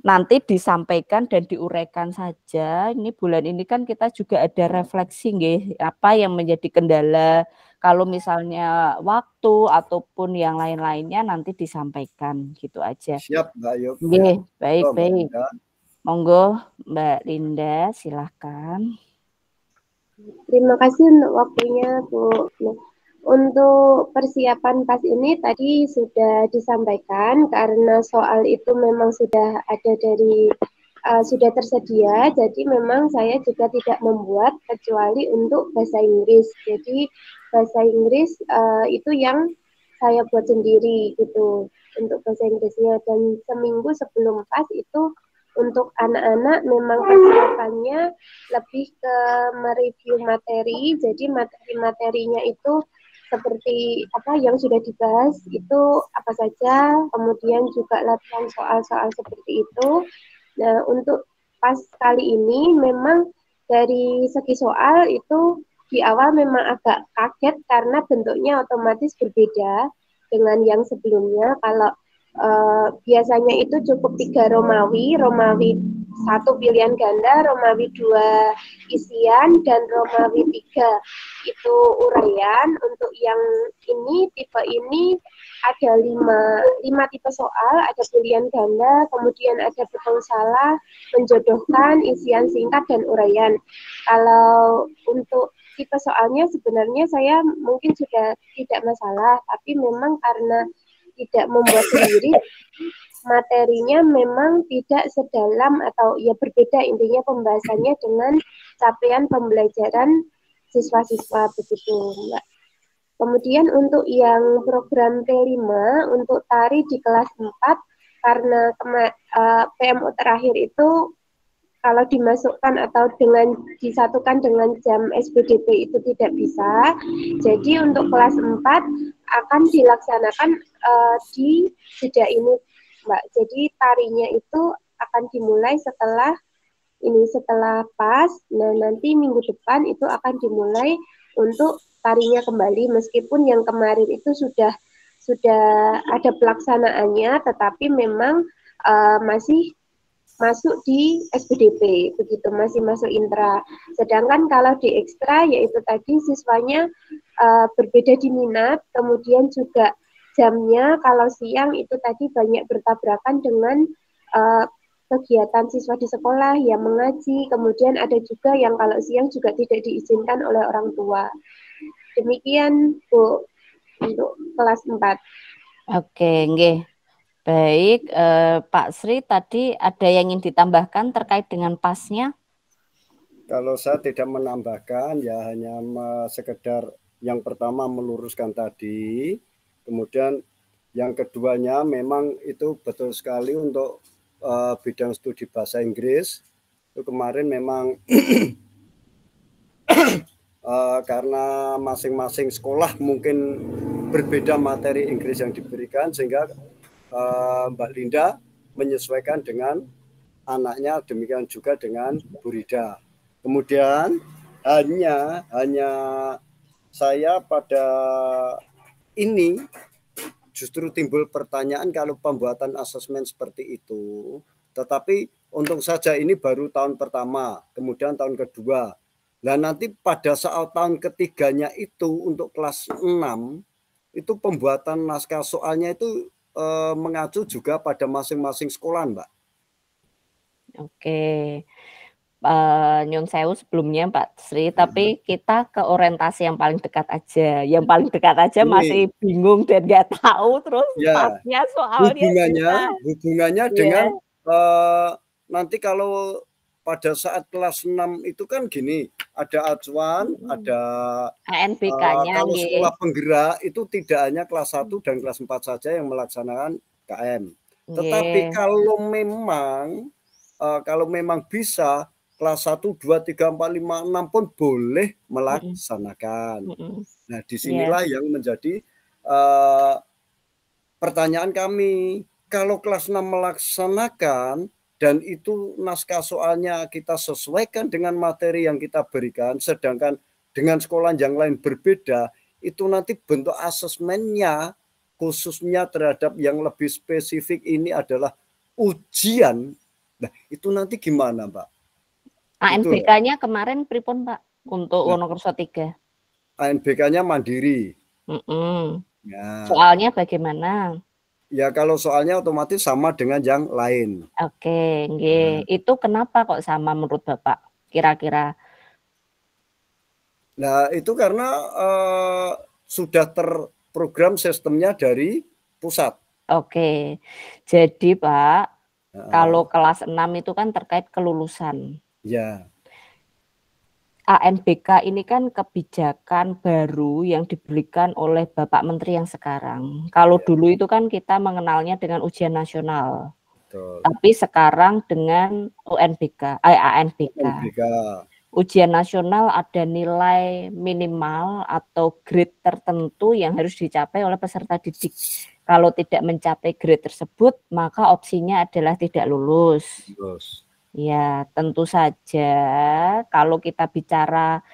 nanti disampaikan dan diuraikan saja. Ini bulan ini kan kita juga ada refleksi apa yang menjadi kendala kalau misalnya waktu ataupun yang lain-lainnya nanti disampaikan gitu aja. Siap Mbak Yuk. Nggih, baik, Oh, Mbak baik. Linda. Monggo Mbak Linda, silahkan. Terima kasih untuk waktunya, Bu. Nah, untuk persiapan PAS ini tadi sudah disampaikan karena soal itu memang sudah ada dari sudah tersedia, jadi memang saya juga tidak membuat kecuali untuk bahasa Inggris. Jadi bahasa Inggris itu yang saya buat sendiri gitu untuk bahasa Inggrisnya, dan seminggu sebelum PAS itu untuk anak-anak memang persiapannya lebih ke mereview materi, jadi materi-materinya itu seperti apa yang sudah dibahas itu apa saja, kemudian juga latihan soal-soal seperti itu. Nah, untuk pas kali ini memang dari segi soal itu di awal memang agak kaget karena bentuknya otomatis berbeda dengan yang sebelumnya. Kalau biasanya itu cukup 3 Romawi 1 pilihan ganda, Romawi 2 isian, dan Romawi 3 itu uraian. Untuk yang ini, tipe ini ada 5 tipe soal, ada pilihan ganda, kemudian ada betul salah, menjodohkan, isian singkat, dan uraian. Kalau untuk tipe soalnya sebenarnya saya mungkin sudah tidak masalah, tapi memang karena tidak membuat sendiri, materinya memang tidak sedalam atau ya berbeda intinya pembahasannya dengan capaian pembelajaran siswa-siswa begitu, Mbak. Kemudian untuk yang program P5 untuk tari di kelas 4 karena PMU terakhir itu kalau dimasukkan atau disatukan dengan jam SPDP itu tidak bisa. Jadi untuk kelas 4 akan dilaksanakan di jeda ini, Mbak. Jadi tarinya itu akan dimulai setelah PAS. Nah, nanti minggu depan itu akan dimulai untuk tarinya kembali, meskipun yang kemarin itu sudah ada pelaksanaannya, tetapi memang masih masuk di SPDP, begitu, masih masuk intra. Sedangkan kalau di ekstra, yaitu tadi siswanya berbeda di minat, kemudian juga jamnya kalau siang itu tadi banyak bertabrakan dengan kegiatan siswa di sekolah yang mengaji, kemudian ada juga yang kalau siang juga tidak diizinkan oleh orang tua. Demikian, Bu, untuk kelas 4. Oke, nggih. Baik, Pak Sri tadi ada yang ingin ditambahkan terkait dengan pasnya? Kalau saya tidak menambahkan, ya hanya sekedar yang pertama meluruskan tadi, kemudian yang keduanya memang itu betul sekali untuk bidang studi bahasa Inggris. Itu kemarin memang karena masing-masing sekolah mungkin berbeda materi Inggris yang diberikan, sehingga Mbak Linda menyesuaikan dengan anaknya, demikian juga dengan Bu Rida. Kemudian hanya saya pada ini justru timbul pertanyaan kalau pembuatan asesmen seperti itu, tetapi untung saja ini baru tahun pertama, kemudian tahun kedua. Nah, nanti pada saat tahun ketiganya itu untuk kelas 6 itu pembuatan naskah soalnya itu mengacu juga pada masing-masing sekolah, Mbak. Oke. Nyun sewu sebelumnya Pak Sri, tapi kita ke orientasi yang paling dekat aja. Yang paling dekat aja masih bingung dan nggak tahu terus pasnya soalnya hubungannya dengan nanti kalau pada saat kelas 6 itu kan gini, ada acuan, ada ANBK-nya. Kalau sekolah penggerak itu tidak hanya kelas 1 dan kelas 4 saja yang melaksanakan KM. Tetapi kalau memang bisa kelas 1, 2, 3, 4, 5, 6 pun boleh melaksanakan. Nah, disinilah yang menjadi pertanyaan kami. Kalau kelas 6 melaksanakan dan itu naskah soalnya kita sesuaikan dengan materi yang kita berikan, sedangkan dengan sekolah yang lain berbeda, itu nanti bentuk asesmennya khususnya terhadap yang lebih spesifik ini adalah ujian. Nah, itu nanti gimana, Mbak? ANBK-nya kemarin pripun, Pak, untuk Wonokerso 3? ANBK-nya mandiri. Ya. Soalnya bagaimana? Ya kalau soalnya otomatis sama dengan yang lain. Oke, itu kenapa kok sama menurut Bapak kira-kira? Nah itu karena sudah terprogram sistemnya dari pusat. Oke, jadi Pak, kalau kelas 6 itu kan terkait kelulusan. Ya. ANBK ini kan kebijakan baru yang diberikan oleh Bapak Menteri yang sekarang. Kalau dulu itu kan kita mengenalnya dengan ujian nasional. Betul. Tapi sekarang dengan ANBK. Ujian nasional ada nilai minimal atau grade tertentu yang harus dicapai oleh peserta didik. Kalau tidak mencapai grade tersebut, maka opsinya adalah tidak lulus. Ya, tentu saja kalau kita bicara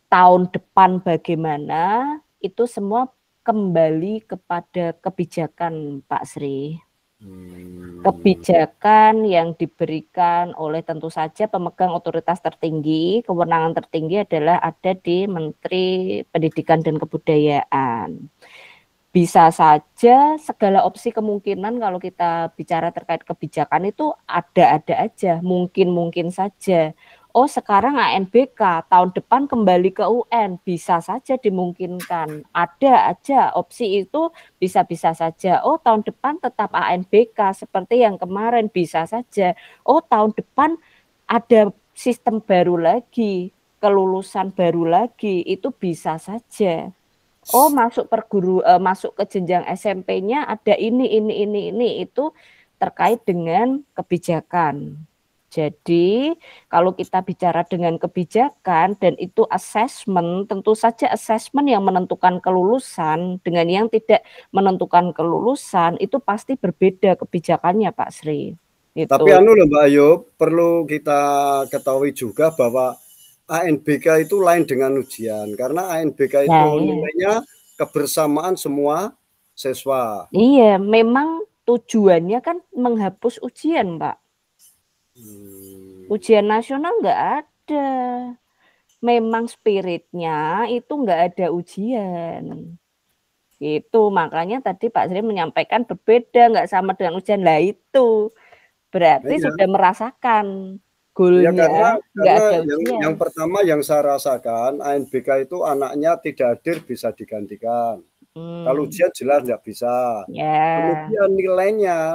tahun depan bagaimana, itu semua kembali kepada kebijakan Pak Sri. Kebijakan yang diberikan oleh tentu saja pemegang otoritas tertinggi, kewenangan tertinggi adalah ada di Menteri Pendidikan dan Kebudayaan. Bisa saja segala opsi kemungkinan kalau kita bicara terkait kebijakan itu ada-ada aja, mungkin saja. Oh sekarang ANBK, tahun depan kembali ke UN, bisa saja dimungkinkan. Ada aja opsi itu bisa-bisa saja. Oh tahun depan tetap ANBK seperti yang kemarin, bisa saja. Oh tahun depan ada sistem baru lagi, kelulusan baru lagi, itu bisa saja. Oh masuk masuk ke jenjang SMP-nya ada ini itu terkait dengan kebijakan. Jadi kalau kita bicara dengan kebijakan dan itu assessment, tentu saja assessment yang menentukan kelulusan dengan yang tidak menentukan kelulusan itu pasti berbeda kebijakannya Pak Sri. Itu. Tapi loh Mbak Ayub, perlu kita ketahui juga bahwa ANBK itu lain dengan ujian karena ANBK itu nilainya kebersamaan semua siswa. Iya, memang tujuannya kan menghapus ujian, Pak. Ujian nasional nggak ada. Memang spiritnya itu nggak ada ujian. Itu makanya tadi Pak Sri menyampaikan berbeda, nggak sama dengan ujian. Lah itu berarti sudah merasakan goalnya nggak ada ujian. Yang pertama yang saya rasakan ANBK itu anaknya tidak hadir bisa digantikan. Kalau ujian jelas nggak bisa. Kemudian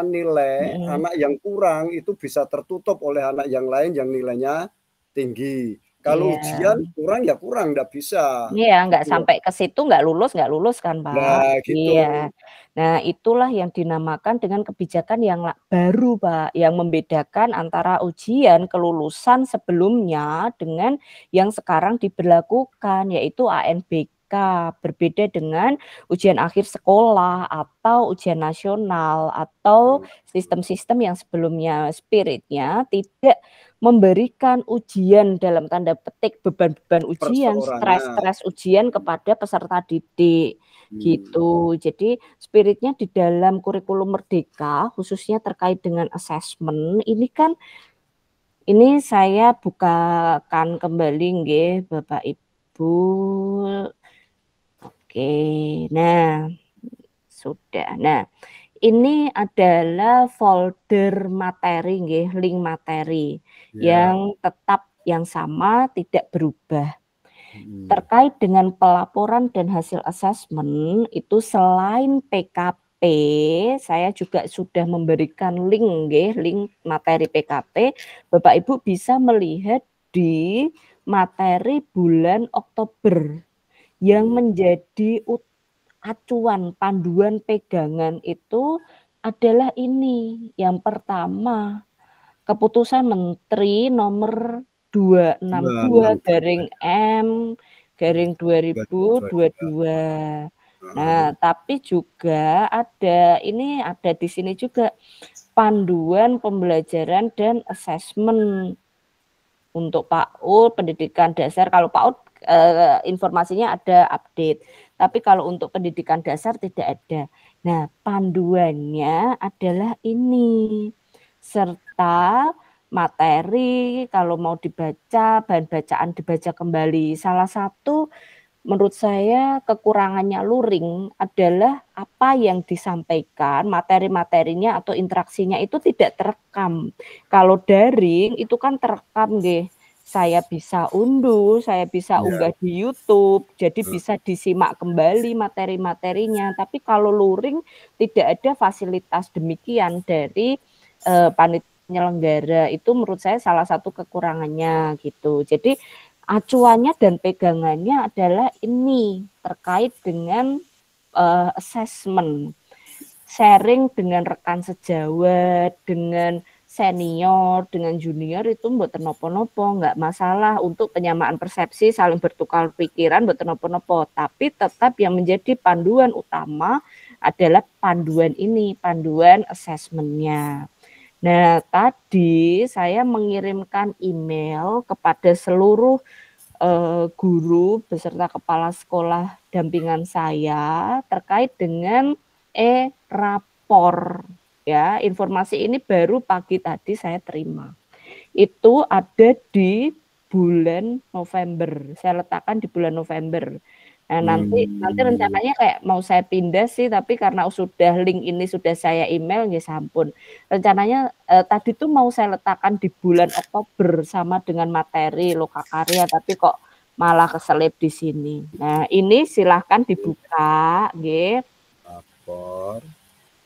nilai anak yang kurang itu bisa tertutup oleh anak yang lain yang nilainya tinggi. Kalau ujian kurang ya kurang, nggak bisa. Iya, nggak sampai ke situ nggak lulus kan Pak. Nah, gitu. Iya. Nah itulah yang dinamakan dengan kebijakan yang baru Pak, yang membedakan antara ujian kelulusan sebelumnya dengan yang sekarang diberlakukan yaitu ANBK. Berbeda dengan ujian akhir sekolah atau ujian nasional atau sistem-sistem yang sebelumnya spiritnya tidak memberikan ujian dalam tanda petik beban-beban ujian, stres ujian kepada peserta didik gitu. Jadi spiritnya di dalam kurikulum Merdeka khususnya terkait dengan assessment ini saya bukakan kembali nggih Bapak Ibu. Oke, nah sudah. Nah, ini adalah folder materi nggih, link materi yang tetap yang sama tidak berubah. Terkait dengan pelaporan dan hasil asesmen itu selain PKP, saya juga sudah memberikan link nggih, link materi PKP. Bapak Ibu bisa melihat di materi bulan Oktober yang menjadi acuan panduan pegangan itu adalah ini. Yang pertama, keputusan Menteri nomor 262/M/2022. Nah, tapi juga ada di sini juga panduan pembelajaran dan asesmen untuk PAUD pendidikan dasar. Kalau PAUD informasinya ada update. Tapi kalau untuk pendidikan dasar tidak ada. Nah, panduannya adalah ini. Serta materi kalau mau dibaca, bahan bacaan dibaca kembali. Salah satu menurut saya kekurangannya luring adalah apa yang disampaikan, materi-materinya atau interaksinya itu tidak terekam. Kalau daring itu kan terekam nggih. Saya bisa unduh, saya bisa unggah di YouTube, jadi bisa disimak kembali materi-materinya. Tapi kalau luring tidak ada fasilitas demikian dari panitia penyelenggara. Itu menurut saya salah satu kekurangannya gitu. Jadi acuannya dan pegangannya adalah ini terkait dengan assessment, sharing dengan rekan sejawat, dengan senior, dengan junior itu mboten nopo-nopo, nggak masalah untuk penyamaan persepsi, saling bertukar pikiran mboten nopo-nopo, tapi tetap yang menjadi panduan utama adalah panduan ini, panduan assessment-nya. Nah, tadi saya mengirimkan email kepada seluruh guru beserta kepala sekolah dampingan saya terkait dengan rapor. Ya, informasi ini baru pagi tadi saya terima. Itu ada di bulan November. Saya letakkan di bulan November. Nah, nanti rencananya kayak mau saya pindah sih, tapi karena sudah link ini sudah saya email, ya sampun. Rencananya tadi tuh mau saya letakkan di bulan Oktober sama dengan materi lokakarya, tapi kok malah keselip di sini. Nah, ini silahkan dibuka, nggih. Rapor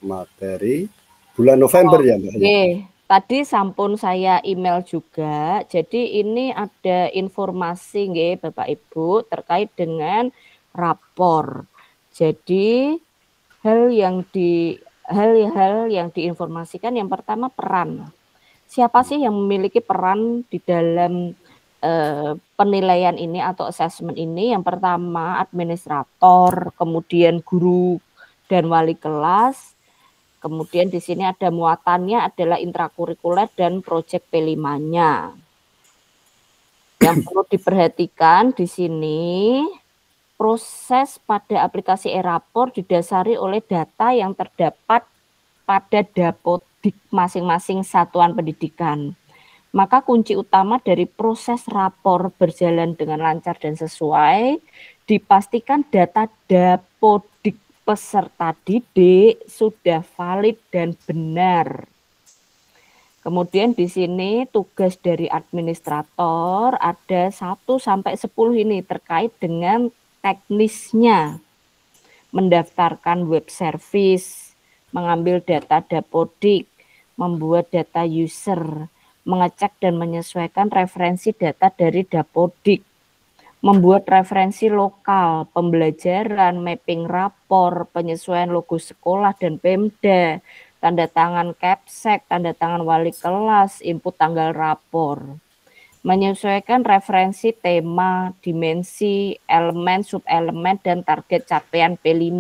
materi bulan November ya, Mbak. Nggih. Tadi sampun saya email juga. Jadi ini ada informasi nggih Bapak Ibu terkait dengan rapor. Jadi hal yang diinformasikan yang pertama peran. Siapa sih yang memiliki peran di dalam penilaian ini atau assessment ini? Yang pertama administrator, kemudian guru dan wali kelas. Kemudian di sini ada muatannya adalah intrakurikuler dan proyek P5-nya. Yang perlu diperhatikan di sini, proses pada aplikasi e-rapor didasari oleh data yang terdapat pada dapodik masing-masing satuan pendidikan. Maka kunci utama dari proses rapor berjalan dengan lancar dan sesuai, dipastikan data dapodik peserta didik sudah valid dan benar. Kemudian di sini tugas dari administrator ada 1 sampai 10 ini terkait dengan teknisnya. Mendaftarkan web service, mengambil data dapodik, membuat data user, mengecek dan menyesuaikan referensi data dari dapodik, membuat referensi lokal, pembelajaran, mapping rapor, penyesuaian logo sekolah dan Pemda, tanda tangan Kepsek, tanda tangan wali kelas, input tanggal rapor. Menyesuaikan referensi tema, dimensi, elemen, subelemen, dan target capaian P5.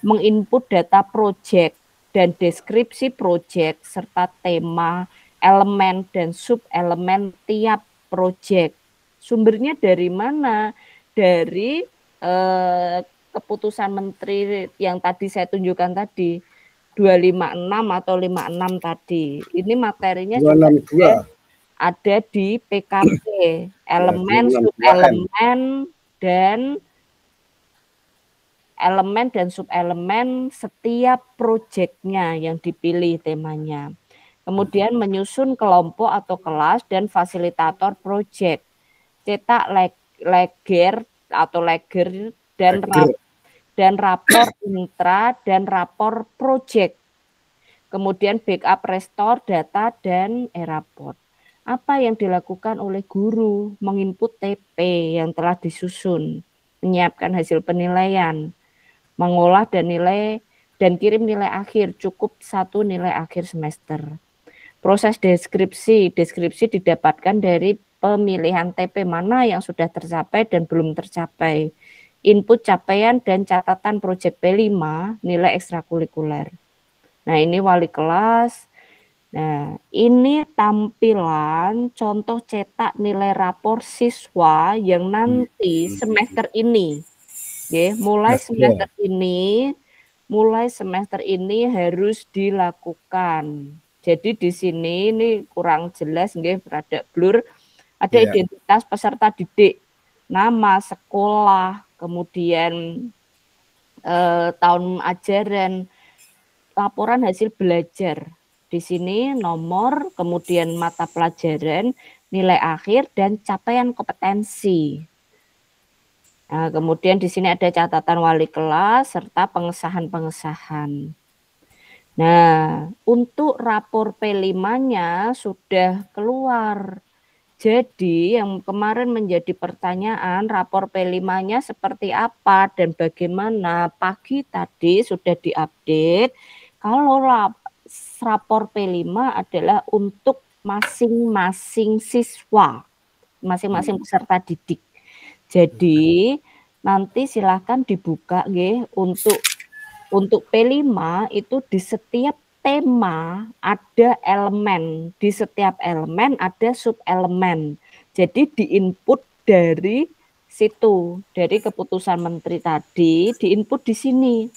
Menginput data proyek dan deskripsi proyek serta tema, elemen, dan subelemen tiap proyek. Sumbernya dari mana? Dari keputusan menteri yang tadi saya tunjukkan tadi, 256 atau 56 tadi. Ini materinya juga ada di PKP, elemen, subelemen, dan elemen dan subelemen setiap proyeknya yang dipilih temanya. Kemudian menyusun kelompok atau kelas dan fasilitator proyek. Cetak leger atau leger dan rapor intra dan rapor proyek. Kemudian backup restore data dan e-rapor. Apa yang dilakukan oleh guru? Menginput TP yang telah disusun, menyiapkan hasil penilaian, mengolah dan kirim nilai akhir, cukup 1 nilai akhir semester. Proses deskripsi didapatkan dari pemilihan TP mana yang sudah tercapai dan belum tercapai. Input capaian dan catatan proyek P5, nilai ekstrakurikuler. Nah, ini wali kelas. Nah, ini tampilan contoh cetak nilai rapor siswa yang nanti semester ini. Ya, mulai semester ini harus dilakukan. Jadi di sini ini kurang jelas nggih, rada blur. Ada identitas peserta didik. nama, sekolah, kemudian tahun ajaran, laporan hasil belajar. Di sini nomor, kemudian mata pelajaran, nilai akhir, dan capaian kompetensi. Nah, kemudian di sini ada catatan wali kelas serta pengesahan-pengesahan. Nah, untuk rapor P5-nya sudah keluar. Jadi yang kemarin menjadi pertanyaan, rapor P5-nya seperti apa dan bagaimana, pagi tadi sudah diupdate. Kalau rapor P5 adalah untuk masing-masing siswa, masing-masing peserta didik. Jadi nanti silahkan dibuka nggih, untuk P5 itu di setiap tema ada elemen, di setiap elemen ada subelemen. Jadi diinput dari situ, dari keputusan menteri tadi diinput di sini.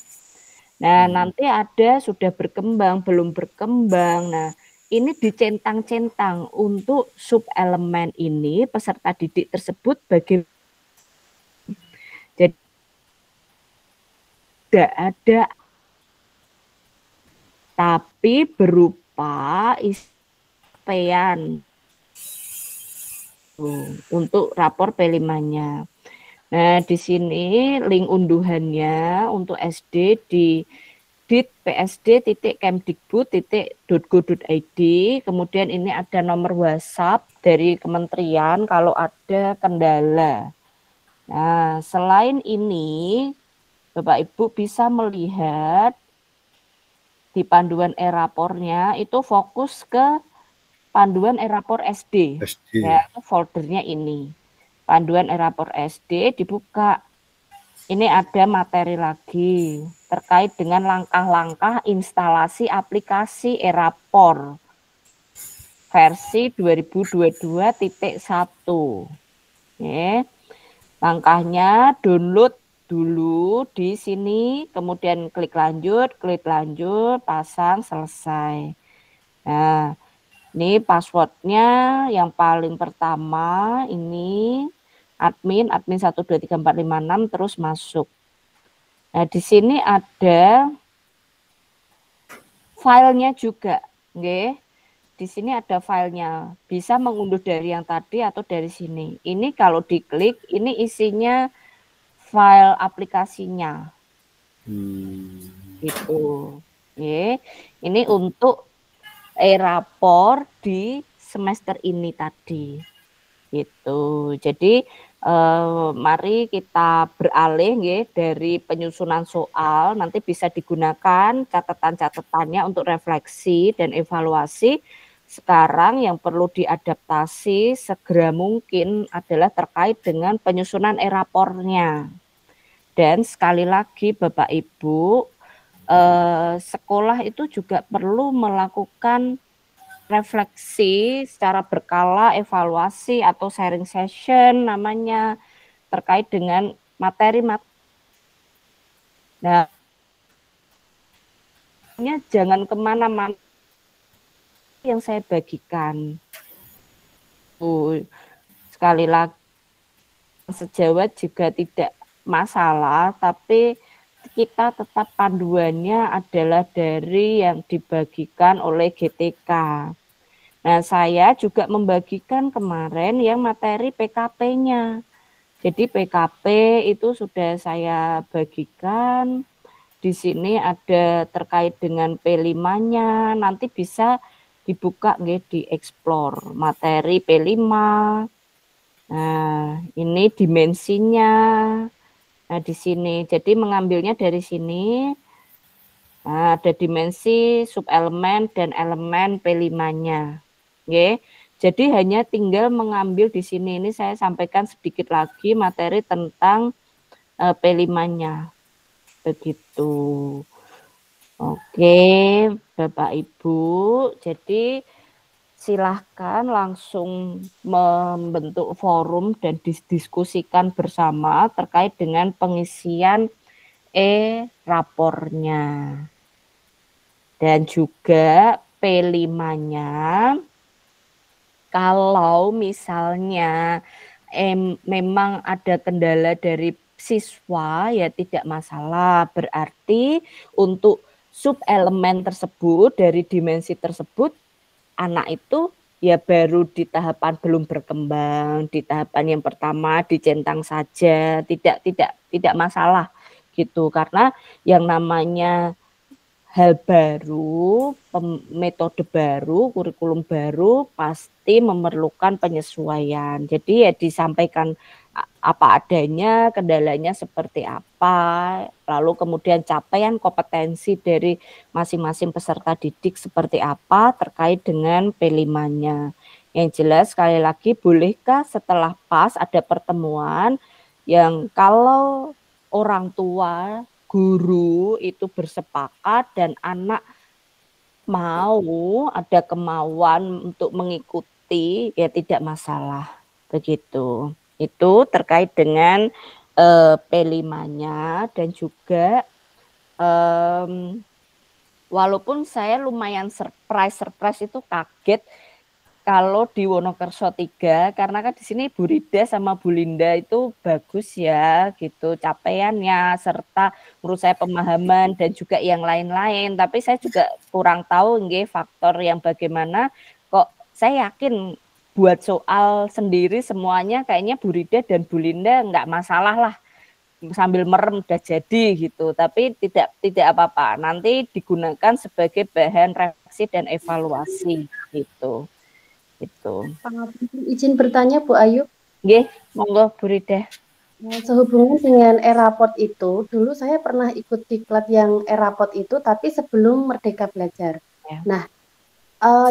Nah, nanti ada sudah berkembang, belum berkembang. Nah, ini dicentang-centang untuk subelemen ini peserta didik tersebut bagaimana. Jadi tidak ada, tapi berupa isian untuk rapor P5-nya. Nah, di sini link unduhannya untuk SD di ditpsd.kemdikbud.go.id. Kemudian ini ada nomor WhatsApp dari kementerian kalau ada kendala. Nah, selain ini, Bapak Ibu bisa melihat di panduan e-rapornya itu fokus ke panduan e-rapor SD. Ya, foldernya ini. Panduan e-rapor SD dibuka. Ini ada materi lagi terkait dengan langkah-langkah instalasi aplikasi e-rapor versi 2022.1. Ya. Langkahnya download dulu di sini, kemudian klik lanjut, pasang, selesai. Nah, ini passwordnya yang paling pertama ini admin 1234556 terus masuk. Nah, di sini ada filenya juga, nggih. Di sini ada filenya. Bisa mengunduh dari yang tadi atau dari sini. Ini kalau diklik, ini isinya file aplikasinya. Gitu. Nggih. Ini untuk e-rapor di semester ini tadi. Gitu. Jadi mari kita beralih nggih dari penyusunan soal, nanti bisa digunakan catatan-catatannya untuk refleksi dan evaluasi. Sekarang yang perlu diadaptasi segera mungkin adalah terkait dengan penyusunan e-rapornya. Dan sekali lagi Bapak Ibu, sekolah itu juga perlu melakukan refleksi secara berkala, evaluasi atau sharing session namanya terkait dengan materi. Nah, jangan kemana-mana yang saya bagikan. Sekali lagi, sejawat juga tidak masalah, tapi kita tetap panduannya adalah dari yang dibagikan oleh GTK. Nah, saya juga membagikan kemarin yang materi PKP-nya. Jadi PKP itu sudah saya bagikan. Di sini ada terkait dengan P5-nya. Nanti bisa dibuka nggih, dieksplor materi P5. Nah, ini dimensinya. Nah, di sini. Jadi mengambilnya dari sini. Nah, ada dimensi, subelemen dan elemen P5-nya. Oke. Jadi hanya tinggal mengambil di sini. Ini saya sampaikan sedikit lagi materi tentang P5-nya. Begitu. Oke, Bapak Ibu. Jadi silahkan langsung membentuk forum dan didiskusikan bersama terkait dengan pengisian e-rapornya. Dan juga P5-nya, kalau misalnya memang ada kendala dari siswa ya tidak masalah. Berarti untuk sub elemen tersebut dari dimensi tersebut anak itu ya baru di tahapan belum berkembang, di tahapan yang pertama dicentang saja, tidak masalah gitu. Karena yang namanya hal baru, metode baru, kurikulum baru pasti memerlukan penyesuaian. Jadi ya disampaikan apa adanya, kendalanya seperti apa, lalu kemudian capaian kompetensi dari masing-masing peserta didik seperti apa terkait dengan P5-nya. Yang jelas sekali lagi, bolehkah setelah PAS ada pertemuan yang kalau orang tua guru itu bersepakat dan anak mau ada kemauan untuk mengikuti ya tidak masalah begitu. Itu terkait dengan P5-nya dan juga walaupun saya lumayan surprise itu kaget kalau di Wonokerso 3 karena kan di sini Bu Rida sama Bu Linda itu bagus ya gitu capaiannya serta menurut saya pemahaman dan juga yang lain-lain, tapi saya juga kurang tahu nggih faktor yang bagaimana kok saya yakin buat soal sendiri semuanya kayaknya Bu Rida dan Bu Linda enggak masalah lah sambil merem udah jadi gitu, tapi tidak apa-apa nanti digunakan sebagai bahan refleksi dan evaluasi gitu. Itu. Izin bertanya Bu Ayu. Nggih, monggo Bu Rida. Sehubungan dengan e-raport itu, dulu saya pernah ikut diklat yang e-raport itu, tapi sebelum Merdeka Belajar. Ya. Nah,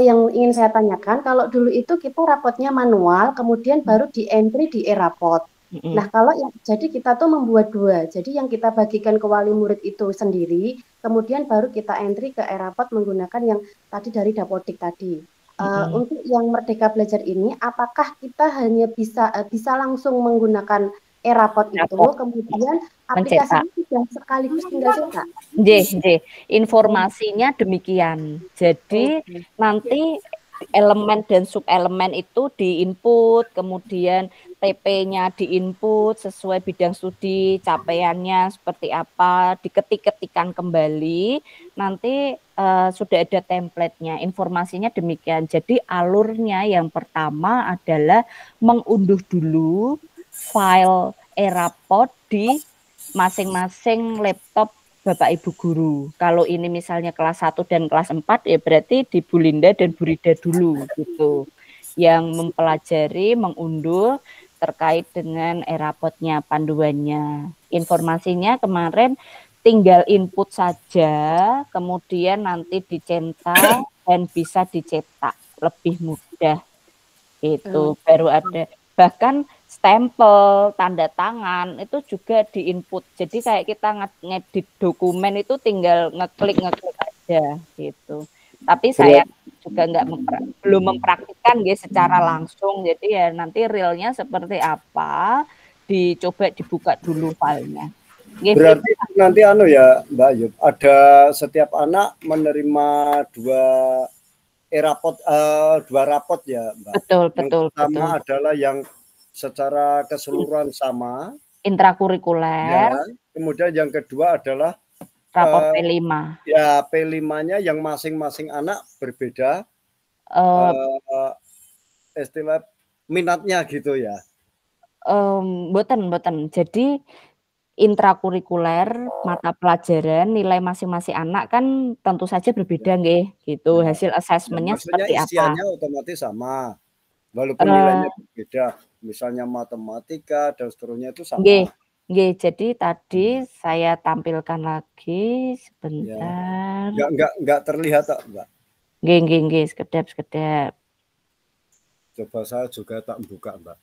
yang ingin saya tanyakan, kalau dulu itu kita rapotnya manual, kemudian baru di entry di e-raport. Nah, kalau jadi kita tuh membuat dua, jadi yang kita bagikan ke wali murid itu sendiri, kemudian baru kita entry ke e-raport menggunakan yang tadi dari Dapodik tadi. Untuk yang Merdeka Belajar ini, apakah kita hanya bisa langsung menggunakan e-raport itu, kemudian aplikasinya sudah sekaligus tinggal cetak? Nggih. Informasinya demikian. Jadi nanti elemen dan subelemen itu diinput, kemudian TP-nya diinput sesuai bidang studi, capaiannya seperti apa, diketik-ketikan kembali, nanti sudah ada template-nya, informasinya demikian. Jadi alurnya yang pertama adalah mengunduh dulu file e-raport di masing-masing laptop Bapak Ibu guru. Kalau ini misalnya kelas 1 dan kelas 4 ya berarti di Bu Linda dan Bu Rida dulu gitu. Yang mempelajari, mengunduh terkait dengan e-rapotnya, panduannya. Informasinya kemarin tinggal input saja, kemudian nanti dicetak dan bisa dicetak lebih mudah. Itu baru ada. Bahkan stempel, tanda tangan itu juga diinput. Jadi kayak kita ngedit dokumen itu tinggal ngeklik aja gitu. Tapi saya juga belum mempraktikkan ya secara langsung. Jadi ya nanti realnya seperti apa, dicoba dibuka dulu filenya. Berarti nanti ya Mbak Ayub, ada setiap anak menerima dua rapot ya Mbak. Betul. Yang pertama adalah yang secara keseluruhan sama, intrakurikuler. Ya, kemudian yang kedua adalah raport P5. Ya, P5-nya yang masing-masing anak berbeda istilah minatnya gitu ya. Boten. Jadi intrakurikuler mata pelajaran nilai masing-masing anak kan tentu saja berbeda nggih gitu. Hasil asesmennya seperti apa? Isiannya otomatis sama. Walaupun nilainya berbeda, misalnya matematika dan seterusnya itu sama. Nggih, jadi tadi saya tampilkan lagi sebentar. Enggak terlihat tak, Mbak? Nggih, sekedap. Coba saya juga tak buka, Mbak.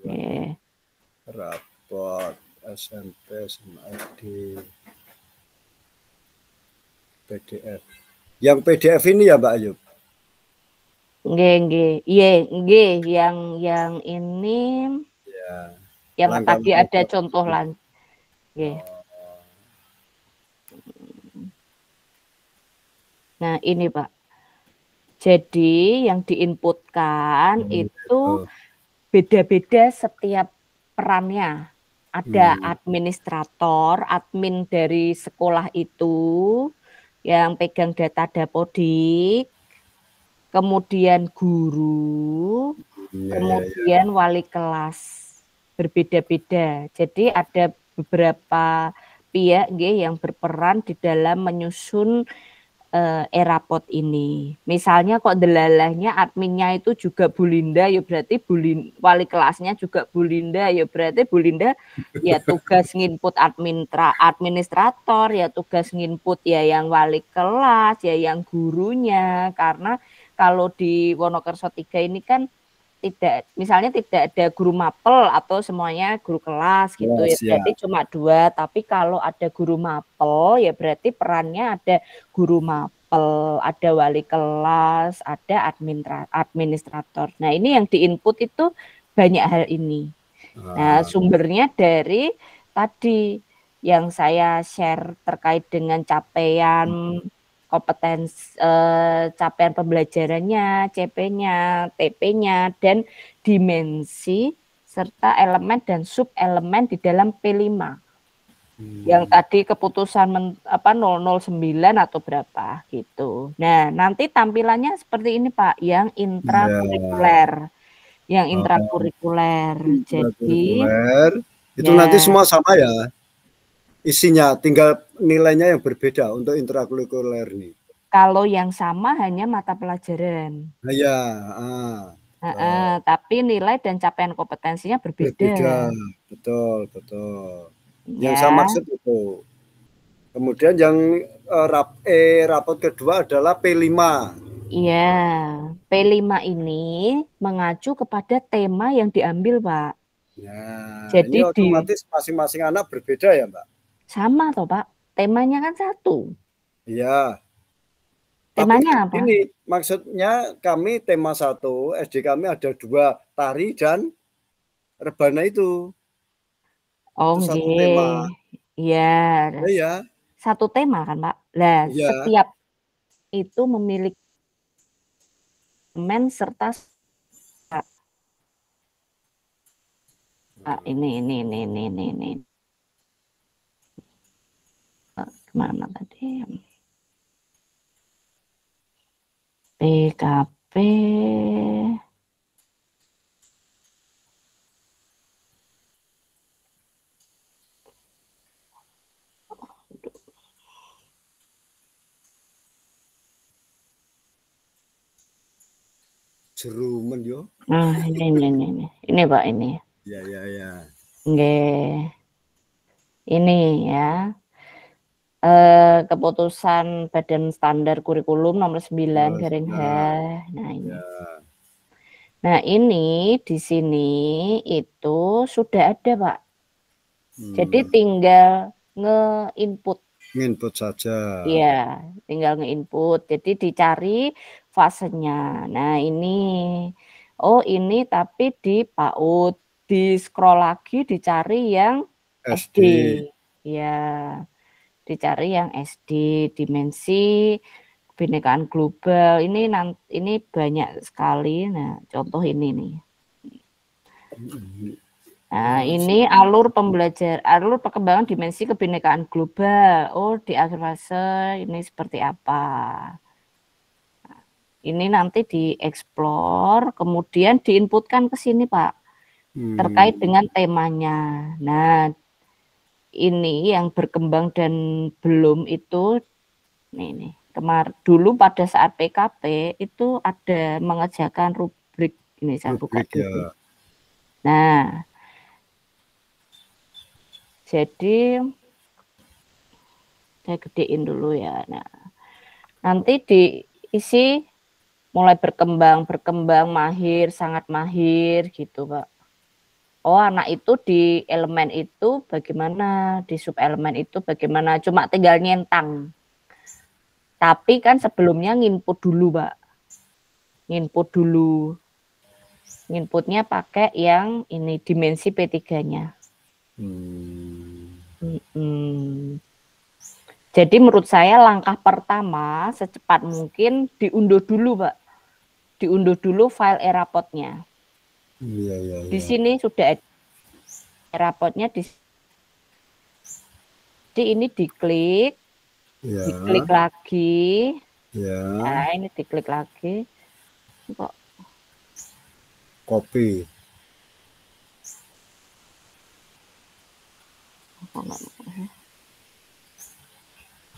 Nggih. Raport SMP SMAD PDF. Yang PDF ini ya, Mbak Ayub? Nggih. Iya, yang ini. Ya. Yang tadi ada contoh lan. Nggih. Nah, ini Pak. Jadi yang diinputkan itu beda-beda setiap perannya. Ada administrator, admin dari sekolah itu yang pegang data Dapodik, kemudian guru, kemudian wali kelas. Berbeda-beda. Jadi ada beberapa pihak yang berperan di dalam menyusun e-rapot ini. Misalnya kok delalahnya adminnya itu juga Bu Linda, ya berarti wali kelasnya juga Bu Linda, ya berarti Bu Linda ya tugas nginput administrator, ya tugas nginput ya yang wali kelas, ya yang gurunya. Karena kalau di Wonokerso 3 ini kan misalnya tidak ada guru mapel atau semuanya guru kelas gitu ya, berarti cuma 2. Tapi kalau ada guru mapel ya berarti perannya ada guru mapel, ada wali kelas, ada administrator. Nah ini yang diinput itu banyak hal ini. Nah sumbernya dari tadi yang saya share terkait dengan capaian kompetensi, capaian pembelajarannya, CP-nya, TP-nya, dan dimensi serta elemen dan sub elemen di dalam P5. Yang tadi keputusan 009 atau berapa gitu. Nah, nanti tampilannya seperti ini Pak, yang intrakurikuler. Yang intrakurikuler. Jadi itu nanti semua sama ya. Isinya tinggal nilainya yang berbeda untuk intrakurikuler nih. Kalau yang sama hanya mata pelajaran. Ya. Tapi nilai dan capaian kompetensinya berbeda. Betul. Yang saya maksud itu. Kemudian yang rapot kedua adalah P5. Iya, P5 ini mengacu kepada tema yang diambil, Pak. Nah, jadi ini otomatis masing-masing anak berbeda ya, Mbak? Sama toh Pak, temanya kan satu. Iya. Temanya apa? Ini maksudnya kami tema 1, SD kami ada 2, tari dan rebana itu. Oh itu satu tema. Iya. Iya. Satu tema kan Pak. Lah setiap itu memiliki elemen serta ini. Kemana tadi? PKP Jerumen yo. Nah, ini Pak ini. Ya. Ini ya. Keputusan Badan Standar Kurikulum nomor 9/H. Nah, ini. Ya. Nah, ini di sini itu sudah ada, Pak. Jadi tinggal nge-input. Nge-input saja. Iya, tinggal nge-input. Jadi dicari fasenya. Nah, ini. Oh, ini tapi di PAUD. Di scroll lagi dicari yang SD. Ya. Dicari yang SD, dimensi kebinekaan global. Ini banyak sekali. Nah, contoh ini nih. Nah, ini alur perkembangan dimensi kebinekaan global. Oh, di akhir fase ini seperti apa? Nah, ini nanti dieksplor, kemudian diinputkan ke sini, Pak. Terkait dengan temanya. Nah, ini yang berkembang dan belum itu nih dulu pada saat PKP itu ada mengerjakan rubrik ini saya buka dulu. Nah, jadi saya gedein dulu ya. Nah, nanti diisi mulai berkembang mahir, sangat mahir gitu, Pak. Oh, anak itu di elemen itu bagaimana, di sub elemen itu bagaimana, cuma tinggal nyentang. Tapi kan sebelumnya nginput dulu, Pak. Nginputnya pakai yang ini, dimensi P3-nya. Jadi menurut saya langkah pertama secepat mungkin diunduh dulu, Pak. Diunduh dulu file e-rapotnya. Iya, iya, Di iya. sini sudah ada rapotnya jadi ini diklik Ya, lagi. ya. Nah, ini diklik lagi. Kok Kopi.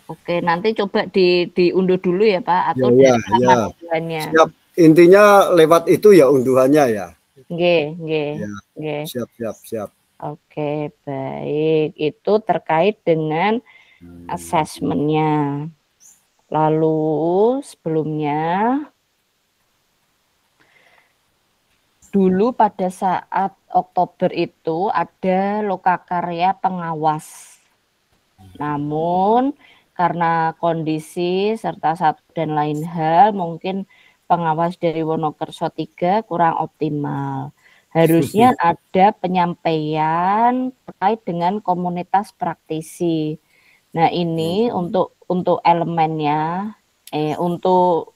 Oke, nanti coba diunduh dulu ya Pak, Ya, atau ya, dari ya. mana unduhannya? Siap. Intinya lewat itu ya unduhannya ya. Nggih, nggih, Ya, nggih. siap, siap, siap. Oke, baik. Itu terkait dengan asesmennya. Lalu sebelumnya, dulu pada saat Oktober itu ada lokakarya pengawas. Namun karena kondisi serta satu dan lain hal, mungkin pengawas dari Wonokerso 3 kurang optimal. Harusnya ada penyampaian terkait dengan komunitas praktisi. Nah, ini untuk elemennya, untuk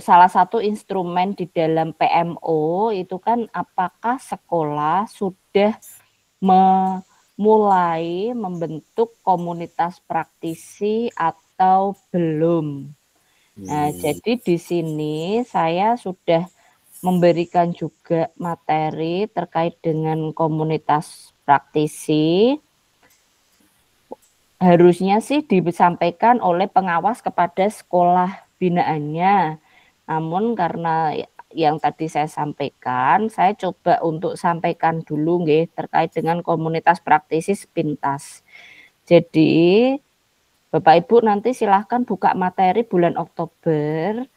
salah satu instrumen di dalam PMO itu kan apakah sekolah sudah mulai membentuk komunitas praktisi atau belum. Nah, jadi di sini saya sudah memberikan juga materi terkait dengan komunitas praktisi. Harusnya sih disampaikan oleh pengawas kepada sekolah binaannya. Namun karena yang tadi saya sampaikan, saya coba untuk sampaikan dulu nggih terkait dengan komunitas praktisi sepintas. Jadi Bapak Ibu nanti silahkan buka materi bulan Oktober.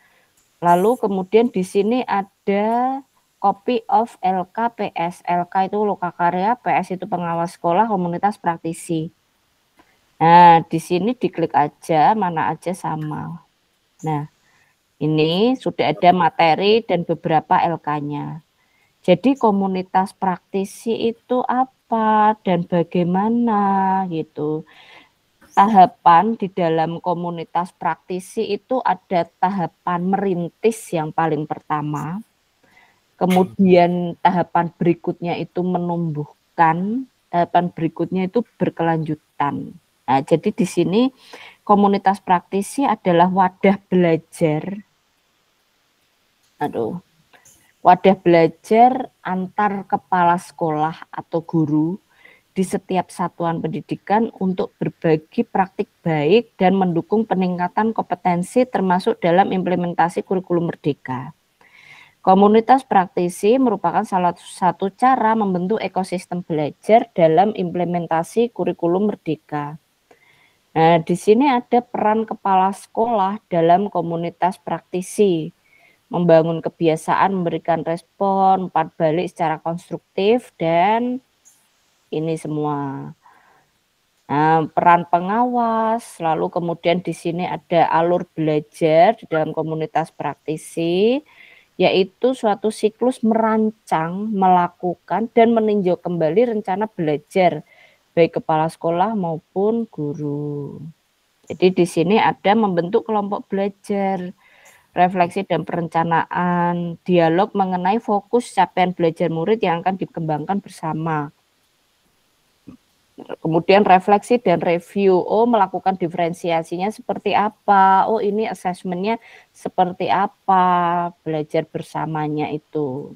Lalu kemudian di sini ada copy of LK PS. LK itu lokakarya, PS itu pengawas sekolah, komunitas praktisi. Nah, di sini diklik aja, mana aja sama. Nah, ini sudah ada materi dan beberapa LK-nya. Jadi komunitas praktisi itu apa dan bagaimana gitu. Tahapan di dalam komunitas praktisi itu ada tahapan merintis yang paling pertama. Kemudian tahapan berikutnya itu menumbuhkan, tahapan berikutnya itu berkelanjutan. Nah, jadi di sini komunitas praktisi adalah wadah belajar. Wadah belajar antar kepala sekolah atau guru di setiap satuan pendidikan untuk berbagi praktik baik dan mendukung peningkatan kompetensi termasuk dalam implementasi kurikulum merdeka. Komunitas praktisi merupakan salah satu cara membentuk ekosistem belajar dalam implementasi kurikulum merdeka. Nah, di sini ada peran kepala sekolah dalam komunitas praktisi, membangun kebiasaan, memberikan respon, umpan balik secara konstruktif, dan ini semua. Nah, peran pengawas, lalu kemudian di sini ada alur belajar di dalam komunitas praktisi, yaitu suatu siklus merancang, melakukan, dan meninjau kembali rencana belajar baik kepala sekolah maupun guru. Jadi di sini ada membentuk kelompok belajar, refleksi dan perencanaan, dialog mengenai fokus capaian belajar murid yang akan dikembangkan bersama. Kemudian refleksi dan review, melakukan diferensiasinya seperti apa, ini asesmennya seperti apa, belajar bersamanya itu.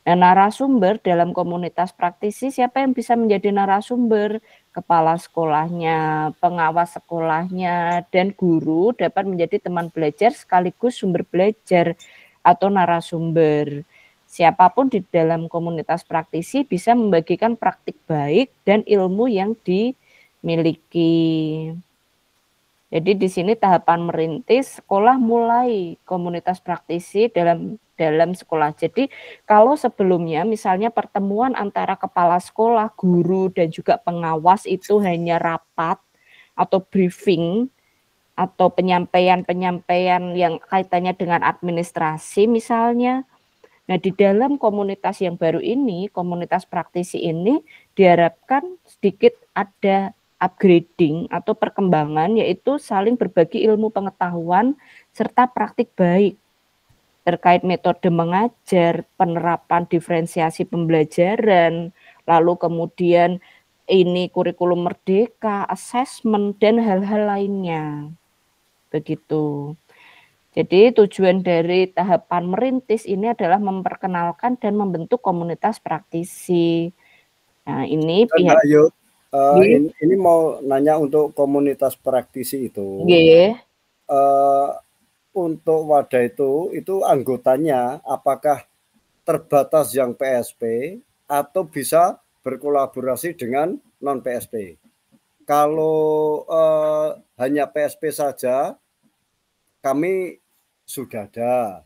Nah, narasumber dalam komunitas praktisi, siapa yang bisa menjadi narasumber? Kepala sekolahnya, pengawas sekolahnya, dan guru dapat menjadi teman belajar sekaligus sumber belajar atau narasumber. Siapapun di dalam komunitas praktisi bisa membagikan praktik baik dan ilmu yang dimiliki. Jadi di sini tahapan merintis, sekolah mulai komunitas praktisi dalam sekolah. Jadi kalau sebelumnya misalnya pertemuan antara kepala sekolah, guru, dan juga pengawas itu hanya rapat atau briefing atau penyampaian-penyampaian yang kaitannya dengan administrasi misalnya. Nah, di dalam komunitas yang baru ini, komunitas praktisi ini diharapkan sedikit ada upgrading atau perkembangan, yaitu saling berbagi ilmu pengetahuan serta praktik baik. terkait metode mengajar, penerapan diferensiasi pembelajaran, lalu kemudian ini kurikulum merdeka, assessment, dan hal-hal lainnya. Begitu. Jadi tujuan dari tahapan merintis ini adalah memperkenalkan dan membentuk komunitas praktisi. Nah, ini pihak Ayo, ini mau nanya untuk komunitas praktisi itu. Untuk wadah itu anggotanya apakah terbatas yang PSP atau bisa berkolaborasi dengan non PSP? Kalau hanya PSP saja, kami sudah ada.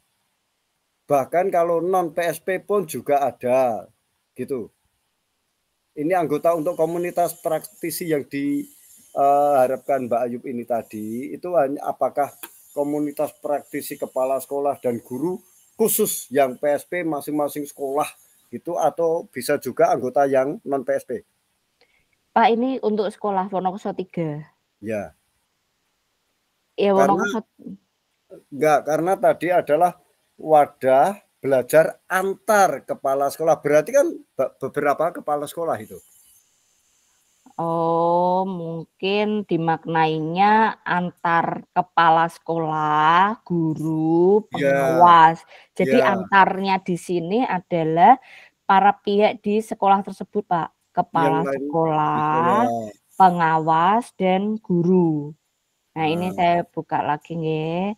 Bahkan kalau non PSP pun juga ada, gitu. Ini anggota untuk komunitas praktisi yang diharapkan Mbak Ayub ini tadi, itu apakah komunitas praktisi kepala sekolah dan guru khusus yang PSP masing-masing sekolah gitu, atau bisa juga anggota yang non PSP? Pak, ini untuk sekolah Wonokuso 3. Ya. Ya, Wonokuso. Enggak, karena tadi adalah wadah belajar antar kepala sekolah. Berarti kan beberapa kepala sekolah itu. Oh, mungkin dimaknainya antar kepala sekolah, guru, pengawas. Jadi antarnya di sini adalah para pihak di sekolah tersebut, Pak. Kepala sekolah, pengawas, dan guru. Nah, ini saya buka lagi nih.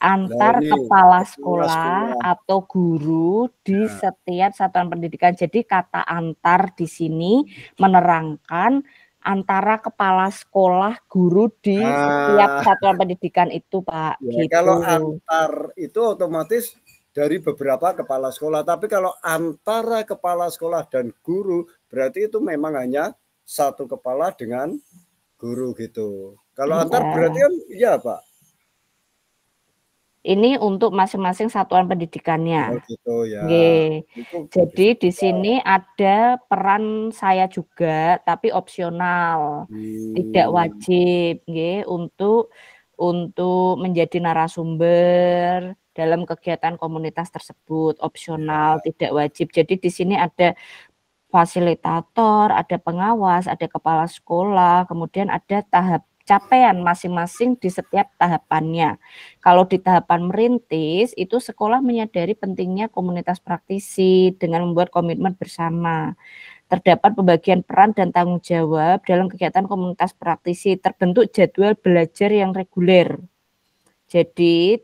Antar kepala sekolah atau guru di setiap satuan pendidikan. Jadi kata antar di sini menerangkan antara kepala sekolah guru di setiap satuan pendidikan itu, Pak. Ya, gitu. Kalau antar itu otomatis dari beberapa kepala sekolah. Tapi kalau antara kepala sekolah dan guru, berarti itu memang hanya satu kepala dengan guru gitu. Kalau antar berarti kan iya, Pak. Ini untuk masing-masing satuan pendidikannya. Gitu ya. Jadi di sini ada peran saya juga, tapi opsional, tidak wajib, untuk menjadi narasumber dalam kegiatan komunitas tersebut, opsional, tidak wajib. Jadi di sini ada fasilitator, ada pengawas, ada kepala sekolah, kemudian ada tahap capaian masing-masing di setiap tahapannya. Kalau di tahapan merintis, itu sekolah menyadari pentingnya komunitas praktisi dengan membuat komitmen bersama. Terdapat pembagian peran dan tanggung jawab dalam kegiatan komunitas praktisi, terbentuk jadwal belajar yang reguler. Jadi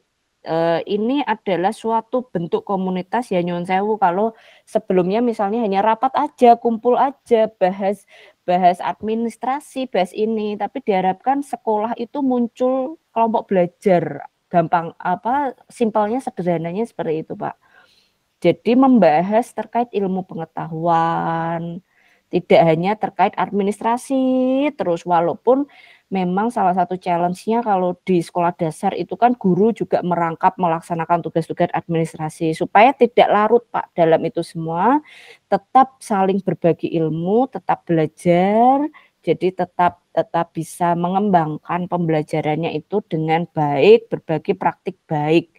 ini adalah suatu bentuk komunitas ya nyuwun sewu. Kalau sebelumnya misalnya hanya rapat aja, kumpul aja, bahas administrasi, bahas ini, tapi diharapkan sekolah itu muncul kelompok belajar. Gampang simpelnya sederhananya seperti itu, Pak. Jadi membahas terkait ilmu pengetahuan, tidak hanya terkait administrasi terus, walaupun memang salah satu challenge-nya kalau di sekolah dasar itu kan guru juga merangkap melaksanakan tugas-tugas administrasi supaya tidak larut, Pak, dalam itu semua, tetap saling berbagi ilmu, tetap belajar, jadi tetap bisa mengembangkan pembelajarannya itu dengan baik, berbagi praktik baik.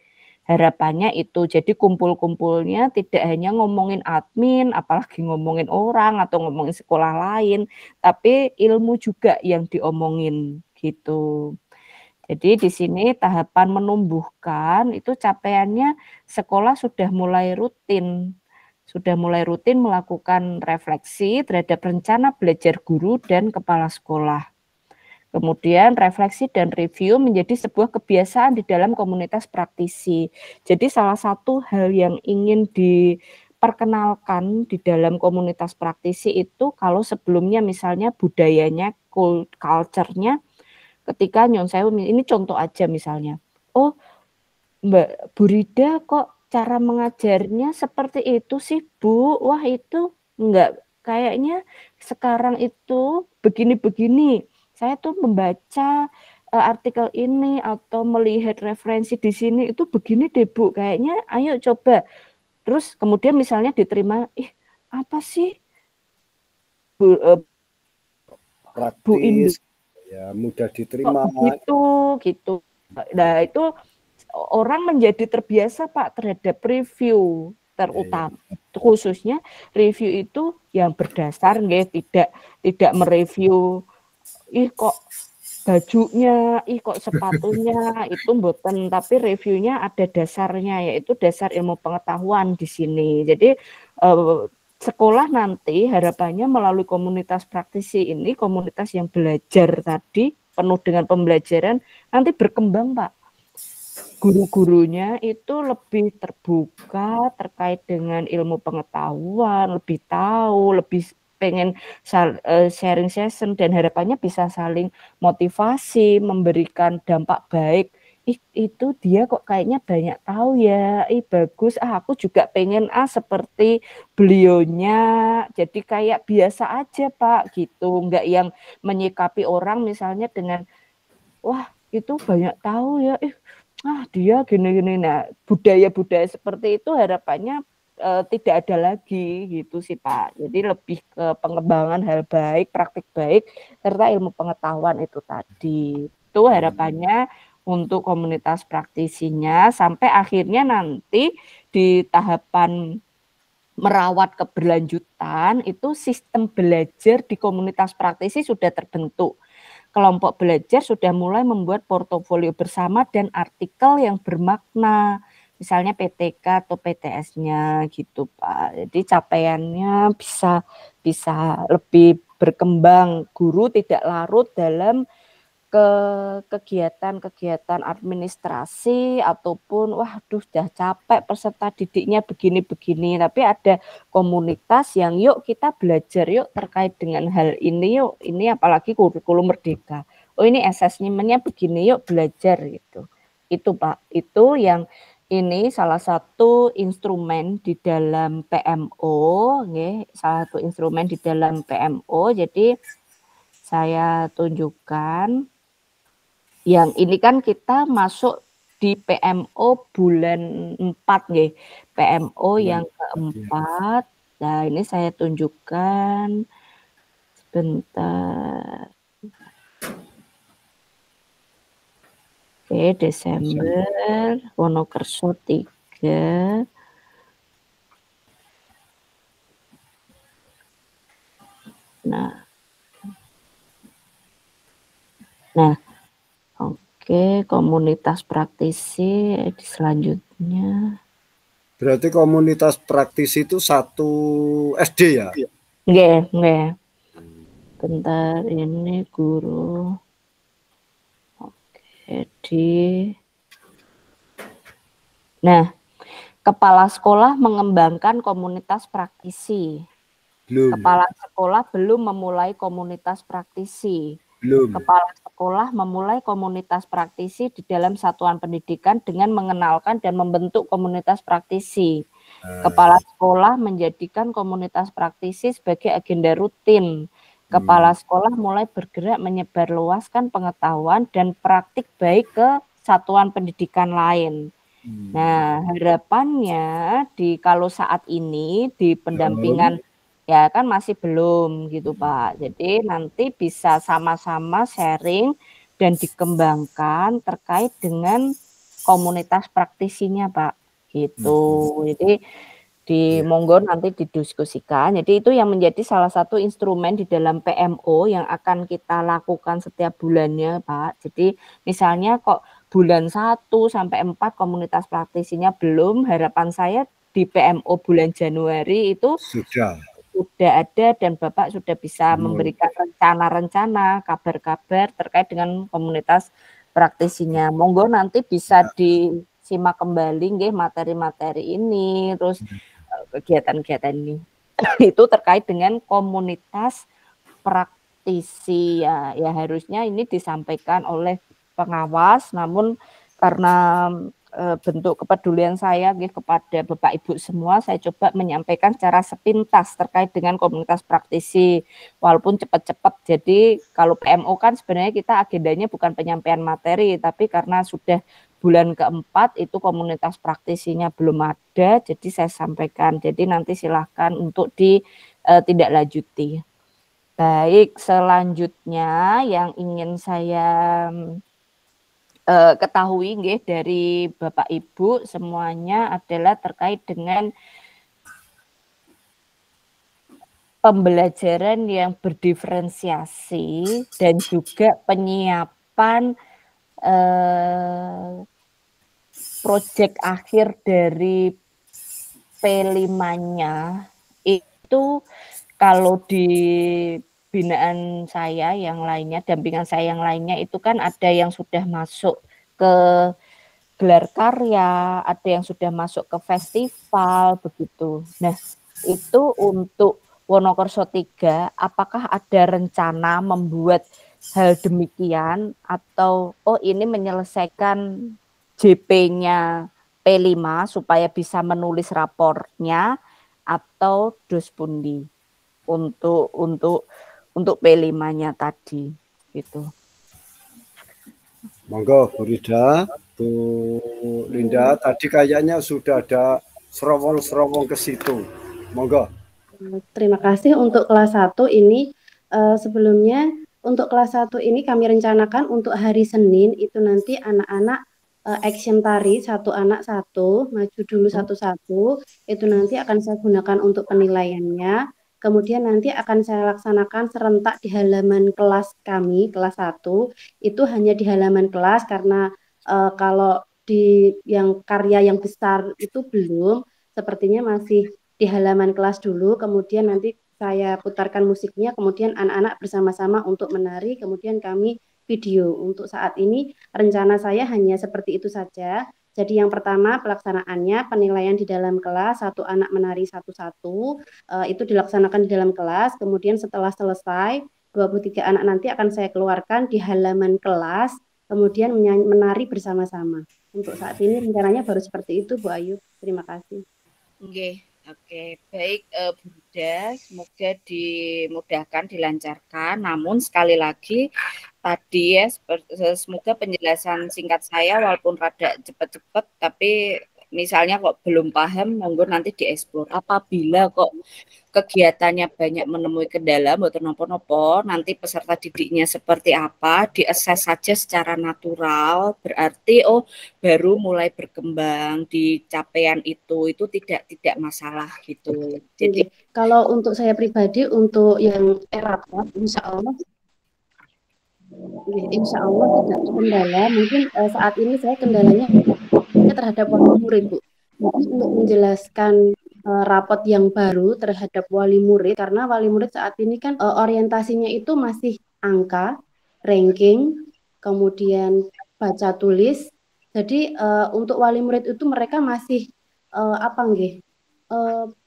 Harapannya itu, jadi kumpul-kumpulnya tidak hanya ngomongin admin, apalagi ngomongin orang atau ngomongin sekolah lain, tapi ilmu juga yang diomongin gitu. Jadi di sini tahapan menumbuhkan itu capaiannya sekolah sudah mulai rutin melakukan refleksi terhadap rencana belajar guru dan kepala sekolah. Kemudian refleksi dan review menjadi sebuah kebiasaan di dalam komunitas praktisi. Jadi salah satu hal yang ingin diperkenalkan di dalam komunitas praktisi itu kalau sebelumnya misalnya budayanya, culture-nya ketika nyun sewu, ini contoh aja misalnya. Oh, Mbak Bu Rida kok cara mengajarnya seperti itu sih, Bu? Wah, itu enggak, kayaknya sekarang itu begini-begini. Saya tuh membaca artikel ini atau melihat referensi di sini itu begini deh, Bu. Kayaknya ayo coba. Terus kemudian misalnya diterima, apa sih Bu praktis, ya mudah diterima. Gitu. Nah, itu orang menjadi terbiasa Pak terhadap review, terutama khususnya review itu yang berdasar nggih, tidak mereview kok bajunya, kok sepatunya itu mboten, tapi reviewnya ada dasarnya, yaitu dasar ilmu pengetahuan di sini. Jadi sekolah nanti harapannya melalui komunitas praktisi ini, komunitas yang belajar tadi penuh dengan pembelajaran, nanti berkembang Pak. Guru-gurunya itu lebih terbuka terkait dengan ilmu pengetahuan, lebih tahu, lebih pengen sharing session, dan harapannya bisa saling motivasi, memberikan dampak baik. Itu dia kok kayaknya banyak tahu ya, bagus, aku juga pengen seperti beliaunya. Jadi kayak biasa aja Pak gitu, enggak yang menyikapi orang misalnya dengan wah itu banyak tahu ya, dia gini-gini. Nah, budaya-budaya seperti itu harapannya tidak ada lagi gitu sih Pak. Jadi lebih ke pengembangan hal baik, praktik baik, serta ilmu pengetahuan itu tadi. Itu harapannya untuk komunitas praktisinya sampai akhirnya nanti di tahapan merawat keberlanjutan itu sistem belajar di komunitas praktisi sudah terbentuk. Kelompok belajar sudah mulai membuat portofolio bersama dan artikel yang bermakna, misalnya PTK atau PTS-nya gitu Pak. Jadi capaiannya bisa lebih berkembang, guru tidak larut dalam kegiatan-kegiatan administrasi ataupun waduh sudah capek peserta didiknya begini-begini, tapi ada komunitas yang yuk kita belajar yuk terkait dengan hal ini yuk, ini apalagi kurikulum merdeka, ini assessment-nya begini yuk belajar gitu. Itu Pak, itu yang ini salah satu instrumen di dalam PMO, salah satu instrumen di dalam PMO. Jadi saya tunjukkan yang ini kan kita masuk di PMO bulan 4 nggih. PMO yang keempat. Nah, ini saya tunjukkan sebentar. Oke, Desember Wonokerso 3. Nah, oke, komunitas praktisi selanjutnya. Berarti komunitas praktisi itu satu SD ya? Nggih. Bentar, ini guru. Oke, nah, kepala sekolah mengembangkan komunitas praktisi. Belum. Kepala sekolah belum memulai komunitas praktisi. Belum. Kepala sekolah memulai komunitas praktisi di dalam satuan pendidikan dengan mengenalkan dan membentuk komunitas praktisi. Kepala sekolah menjadikan komunitas praktisi sebagai agenda rutin. Kepala sekolah mulai bergerak menyebarluaskan pengetahuan dan praktik baik ke satuan pendidikan lain. Nah, harapannya kalau saat ini di pendampingan ya kan masih belum gitu Pak. Jadi nanti bisa sama-sama sharing dan dikembangkan terkait dengan komunitas praktisinya Pak. Gitu. Jadi monggo nanti didiskusikan. Jadi itu yang menjadi salah satu instrumen di dalam PMO yang akan kita lakukan setiap bulannya Pak. Jadi misalnya kok bulan 1 sampai 4 komunitas praktisinya belum, harapan saya di PMO bulan Januari itu sudah ada dan Bapak sudah bisa memberikan rencana-rencana, kabar-kabar terkait dengan komunitas praktisinya. Monggo nanti bisa disimak kembali nggih materi-materi ini, terus kegiatan-kegiatan ini. Itu terkait dengan komunitas praktisi ya harusnya ini disampaikan oleh pengawas, namun karena bentuk kepedulian saya kepada Bapak Ibu semua, saya coba menyampaikan secara sepintas terkait dengan komunitas praktisi walaupun cepat-cepat. Jadi kalau PMO kan sebenarnya kita agendanya bukan penyampaian materi, tapi karena sudah bulan keempat itu komunitas praktisinya belum ada, jadi saya sampaikan. Jadi nanti silahkan untuk ditindaklanjuti. Baik, selanjutnya yang ingin saya ketahui nggih dari Bapak Ibu semuanya adalah terkait dengan pembelajaran yang berdiferensiasi dan juga penyiapan proyek akhir dari P5-nya itu kalau di binaan saya yang lainnya, dampingan saya yang lainnya itu kan ada yang sudah masuk ke gelar karya, ada yang sudah masuk ke festival begitu. Nah, itu untuk Wonokerso 3, apakah ada rencana membuat hal demikian atau ini menyelesaikan JP-nya P5 supaya bisa menulis raportnya atau dospundi untuk P5-nya tadi gitu. Monggo Bu Rida, Bu Linda, tadi kayaknya sudah ada serowong-serowong ke situ. Monggo. Terima kasih untuk kelas 1 ini. Sebelumnya untuk kelas 1 ini kami rencanakan untuk hari Senin itu nanti anak-anak action tari, satu anak satu, maju dulu satu-satu, itu nanti akan saya gunakan untuk penilaiannya. Kemudian nanti akan saya laksanakan serentak di halaman kelas kami, kelas 1, itu hanya di halaman kelas karena kalau di yang karya yang besar itu belum, sepertinya masih di halaman kelas dulu, kemudian nanti saya putarkan musiknya, kemudian anak-anak bersama-sama untuk menari, kemudian kami video. Untuk saat ini rencana saya hanya seperti itu saja. Jadi yang pertama pelaksanaannya penilaian di dalam kelas, satu anak menari satu-satu, itu dilaksanakan di dalam kelas, kemudian setelah selesai 23 anak nanti akan saya keluarkan di halaman kelas, kemudian menari bersama-sama. Untuk saat ini rencananya baru seperti itu, Bu Ayu. Terima kasih. Oke, baik Bu Rida, semoga dimudahkan, dilancarkan. Namun sekali lagi tadi ya, semoga penjelasan singkat saya walaupun rada cepat-cepat, tapi misalnya kok belum paham, monggo nanti dieksplor. Apabila kok kegiatannya banyak menemui kendala, mboten nopo-nopo, nanti peserta didiknya seperti apa, diakses saja secara natural, berarti baru mulai berkembang di capaian itu tidak masalah gitu. Jadi kalau untuk saya pribadi, untuk yang rapor, insya Allah tidak ada kendala. Mungkin saat ini saya kendalanya terhadap wali murid, Bu. Mungkin untuk menjelaskan rapot yang baru terhadap wali murid, karena wali murid saat ini kan orientasinya itu masih angka, ranking, kemudian baca tulis. Jadi untuk wali murid itu mereka masih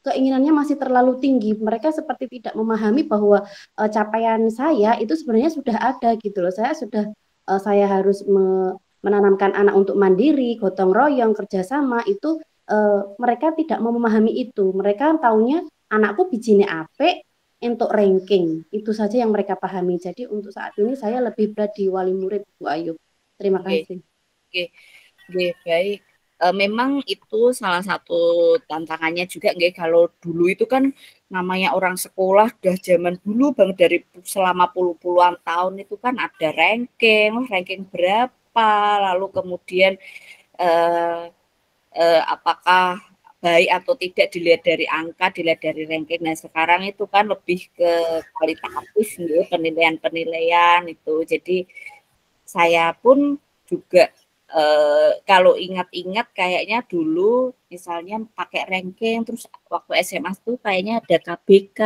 keinginannya masih terlalu tinggi. Mereka seperti tidak memahami bahwa capaian saya itu sebenarnya sudah ada gitu loh. Saya harus menanamkan anak untuk mandiri, gotong royong, kerjasama, itu mereka tidak mau memahami itu. Mereka taunya anakku bijine apik untuk ranking. Itu saja yang mereka pahami. Jadi untuk saat ini saya lebih berat di wali murid, Bu Ayu. Terima kasih. Oke, baik. Memang itu salah satu tantangannya juga nggih, kalau dulu itu kan namanya orang sekolah udah zaman dulu banget, dari selama puluh-puluhan tahun itu kan ada ranking berapa, lalu kemudian apakah baik atau tidak dilihat dari angka, dilihat dari ranking. Nah sekarang itu kan lebih ke kualitatif nggih, penilaian itu. Jadi saya pun juga kalau ingat-ingat kayaknya dulu misalnya pakai ranking, terus waktu SMA tuh kayaknya ada KBK,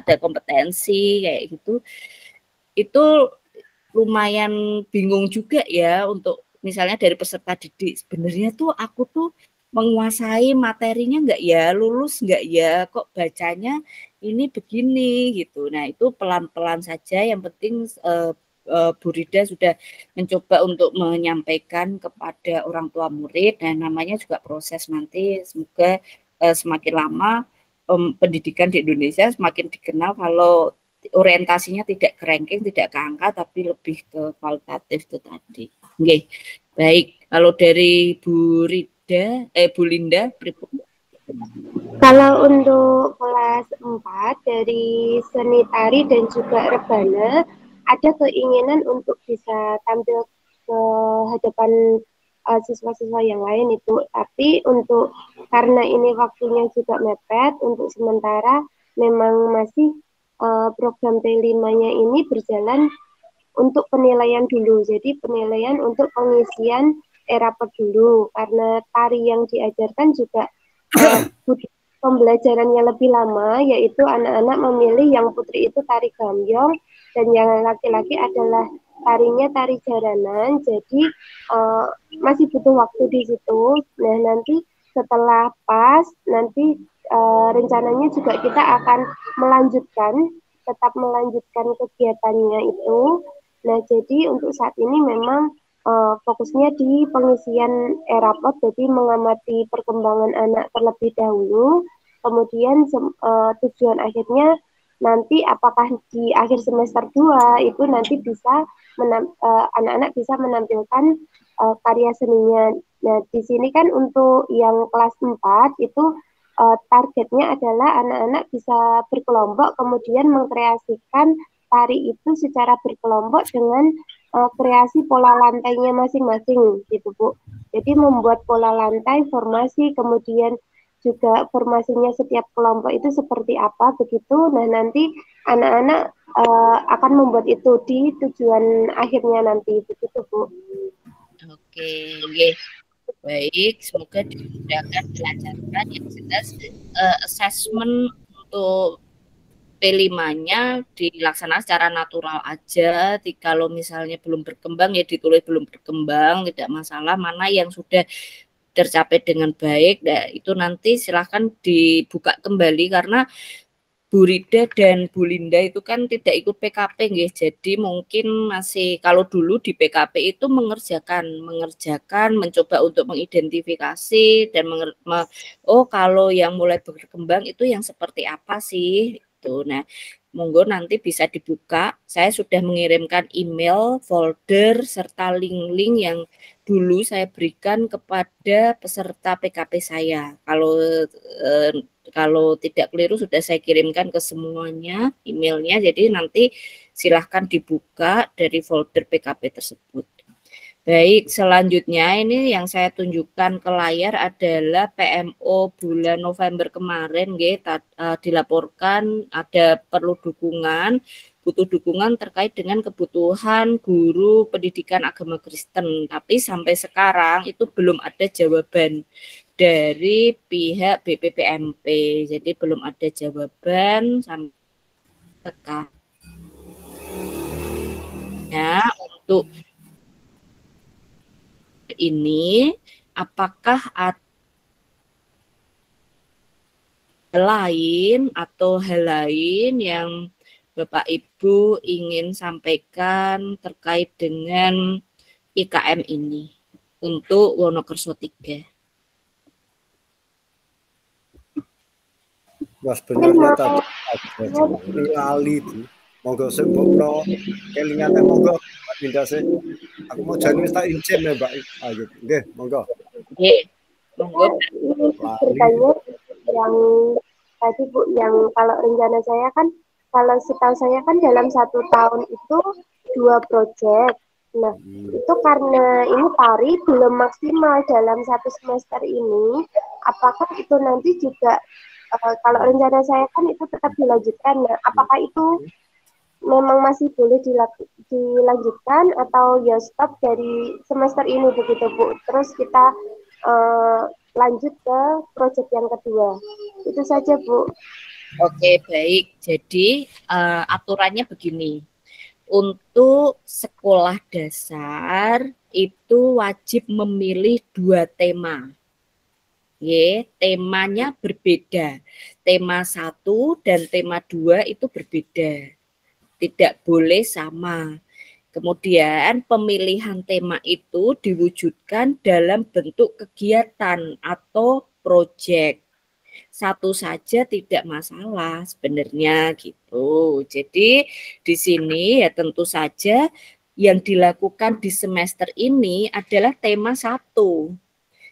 ada kompetensi kayak gitu. Itu lumayan bingung juga ya untuk misalnya dari peserta didik. Sebenarnya tuh aku tuh menguasai materinya enggak ya, lulus enggak ya, kok bacanya ini begini gitu. Nah, itu pelan-pelan saja, yang penting Bu Rida sudah mencoba untuk menyampaikan kepada orang tua murid, dan namanya juga proses nanti. Semoga semakin lama pendidikan di Indonesia semakin dikenal kalau orientasinya tidak ke ranking, tidak ke angka, tapi lebih ke kualitatif itu tadi. Oke, baik. Kalau dari Bu Linda, kalau untuk kelas 4 dari seni tari dan juga rebana, ada keinginan untuk bisa tampil ke hadapan siswa-siswa yang lain itu. Tapi untuk karena ini waktunya juga mepet, untuk sementara memang masih program P5-nya ini berjalan untuk penilaian dulu. Jadi penilaian untuk pengisian rapot dulu, karena tari yang diajarkan juga butuh pembelajarannya lebih lama, yaitu anak-anak memilih yang putri itu tari gambyong dan yang laki-laki adalah tarinya tari jaranan. Jadi masih butuh waktu di situ. Nah, nanti setelah pas, nanti rencananya juga kita akan tetap melanjutkan kegiatannya itu. Nah, jadi untuk saat ini memang fokusnya di pengisian rapot, jadi mengamati perkembangan anak terlebih dahulu. Kemudian tujuan akhirnya nanti apakah di akhir semester 2 itu nanti bisa anak-anak bisa menampilkan karya seninya. Nah, di sini kan untuk yang kelas 4 itu targetnya adalah anak-anak bisa berkelompok kemudian mengkreasikan tari itu secara berkelompok dengan kreasi pola lantainya masing-masing gitu Bu. Jadi membuat pola lantai, formasi, kemudian juga formasinya setiap kelompok itu seperti apa begitu. Nah, nanti anak-anak akan membuat itu di tujuan akhirnya nanti begitu Bu. Oke, okay. Baik, semoga dimudahkan, dilancarkan. Yang jelas assessment untuk P5-nya dilaksanakan secara natural aja. Kalau misalnya belum berkembang ya ditulis belum berkembang, tidak masalah. Mana yang sudah tercapai dengan baik, nah itu nanti silahkan dibuka kembali karena Bu Rida dan Bu Linda itu kan tidak ikut PKP nggih. Jadi mungkin masih kalau dulu di PKP itu mengerjakan mencoba untuk mengidentifikasi dan kalau yang mulai berkembang itu yang seperti apa sih itu. Nah, monggo nanti bisa dibuka. Saya sudah mengirimkan email, folder serta link-link yang dulu saya berikan kepada peserta PKP saya. Kalau tidak keliru sudah saya kirimkan ke semuanya emailnya, jadi nanti silahkan dibuka dari folder PKP tersebut. Baik, selanjutnya ini yang saya tunjukkan ke layar adalah PMO bulan November kemarin, dilaporkan ada butuh dukungan terkait dengan kebutuhan guru pendidikan agama Kristen, tapi sampai sekarang itu belum ada jawaban dari pihak BPPMP, jadi belum ada jawaban sampai sekarang. Ya, untuk ini apakah ada lain atau hal lain yang Bapak Ibu ingin sampaikan terkait dengan IKM ini untuk Wonokerso 3? Mas sebenarnya tadi ada lali itu. Monggo sembokno kelingan monggo Mbak Dinda sih. Aku mau jane wis tak incen ya Mbak. Ayo nggih, monggo. Nggih. Monggo. Ceritanya yang tadi Bu, yang kalau rencana saya kan, kalau setahu saya kan dalam 1 tahun itu 2 proyek. Nah, itu karena ini tari belum maksimal dalam 1 semester ini, apakah itu nanti juga kalau rencana saya kan itu tetap dilanjutkan. Nah, apakah itu memang masih boleh dilanjutkan atau ya stop dari semester ini begitu Bu? Terus kita lanjut ke proyek yang kedua. Itu saja Bu. Oke, baik. Jadi aturannya begini. Untuk sekolah dasar itu wajib memilih 2 tema. Temanya berbeda. Tema 1 dan tema 2 itu berbeda. Tidak boleh sama. Kemudian pemilihan tema itu diwujudkan dalam bentuk kegiatan atau proyek. Satu saja tidak masalah sebenarnya gitu. Jadi di sini ya tentu saja yang dilakukan di semester ini adalah tema 1.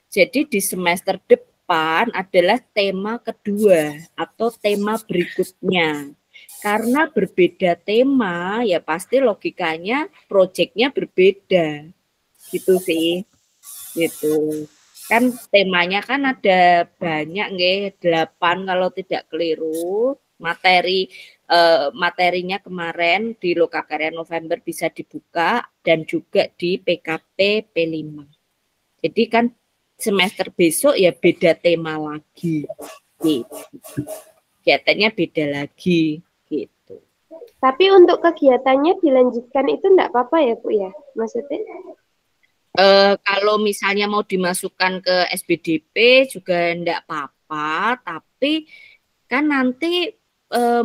Jadi di semester depan adalah tema kedua atau tema berikutnya. Karena berbeda tema, ya pasti logikanya proyeknya berbeda. gitu sih. Gitu. Kan temanya kan ada banyak nggih, 8 kalau tidak keliru. Materinya kemarin di Lokakarya November bisa dibuka dan juga di PKP P5. Jadi kan semester besok ya beda tema lagi. Gitu. Kegiatannya beda lagi gitu. Tapi untuk kegiatannya dilanjutkan itu enggak apa-apa ya Bu ya? Maksudnya? Kalau misalnya mau dimasukkan ke SBDP juga enggak apa-apa, tapi kan nanti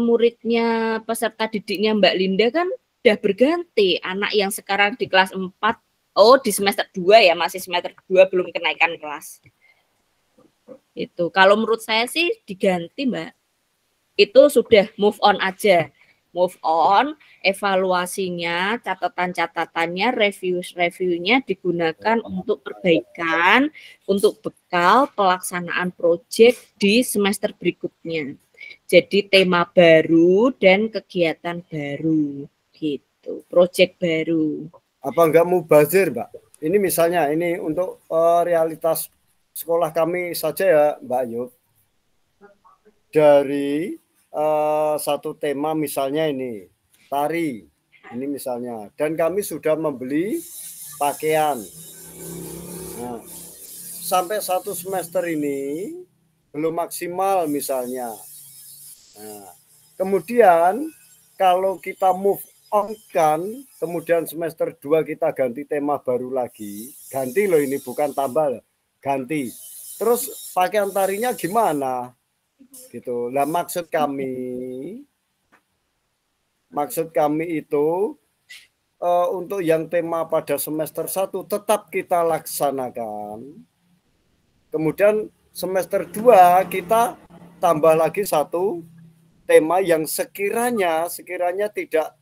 muridnya peserta didiknya Mbak Linda kan udah berganti. Anak yang sekarang di kelas 4, di semester 2 ya, masih semester 2 belum kenaikan kelas. Itu kalau menurut saya sih diganti, Mbak. Itu sudah move on aja. Move on, evaluasinya, catatan-catatannya, review-reviewnya digunakan untuk perbaikan, untuk bekal pelaksanaan proyek di semester berikutnya. Jadi tema baru dan kegiatan baru, gitu. Proyek baru. Apa enggak mubazir, Mbak? Ini misalnya, ini untuk realitas sekolah kami saja ya, Mbak Ayu. Dari satu tema misalnya ini tari ini misalnya, dan kami sudah membeli pakaian. Nah, sampai 1 semester ini belum maksimal misalnya. Nah, kemudian kalau kita move on kan, kemudian semester 2 kita ganti tema baru lagi, ganti loh ini bukan tambah, ganti. Terus pakaian tarinya gimana? Gitu. Nah, maksud kami itu untuk yang tema pada semester 1 tetap kita laksanakan. Kemudian semester 2 kita tambah lagi satu tema yang sekiranya tidak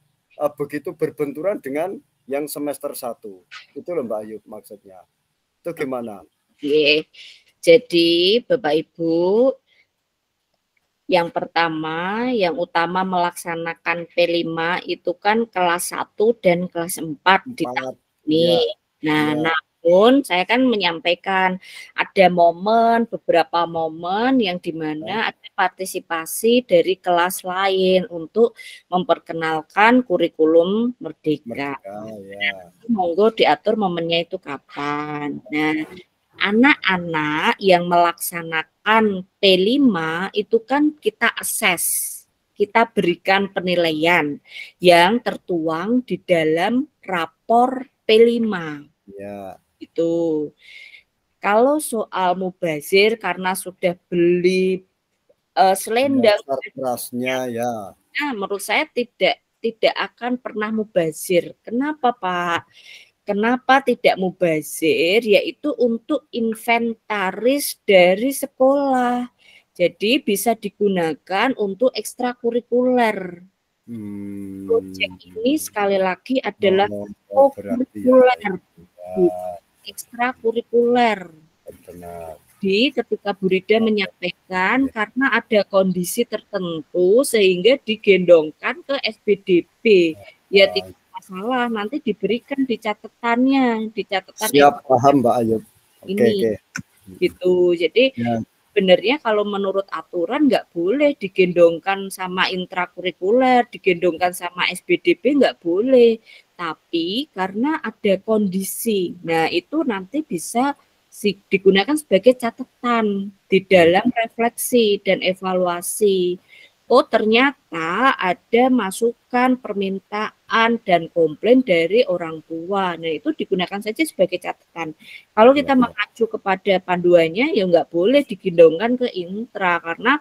begitu berbenturan dengan yang semester 1. Itu loh Mbak Ayu maksudnya. Itu gimana? Oke. Jadi Bapak Ibu, yang pertama, yang utama melaksanakan P5 itu kan kelas 1 dan kelas 4 di tahun ini. Namun saya kan menyampaikan ada beberapa momen yang dimana ada partisipasi dari kelas lain untuk memperkenalkan kurikulum Merdeka. Monggo diatur momennya itu kapan. Nah, anak-anak yang melaksanakan P5 itu kan kita assess, kita berikan penilaian yang tertuang di dalam rapor P5. Ya. Itu. Kalau soal mubazir karena sudah beli selendang kerasnya ya. Nah, menurut saya tidak akan pernah mubazir. Kenapa, Pak? Kenapa tidak mubazir? Yaitu untuk inventaris dari sekolah. Jadi bisa digunakan untuk ekstrakurikuler. Proyek ini sekali lagi adalah kurikuler, ekstrakurikuler. Jadi ketika Bu Rida menyampaikan karena ada kondisi tertentu sehingga digendongkan ke SBDP. Ya tidak masalah, nanti diberikan di catatannya, di catatan. Siap, paham Mbak Ayu. Oke. Gitu. Jadi sebenarnya kalau menurut aturan nggak boleh digendongkan sama intrakurikuler, digendongkan sama SBDP nggak boleh. Tapi karena ada kondisi, nah itu nanti bisa digunakan sebagai catatan di dalam refleksi dan evaluasi. Oh, ternyata ada masukan, permintaan, dan komplain dari orang tua. Nah, itu digunakan saja sebagai catatan. Kalau kita mengacu kepada panduannya, ya nggak boleh digendongkan ke intra, karena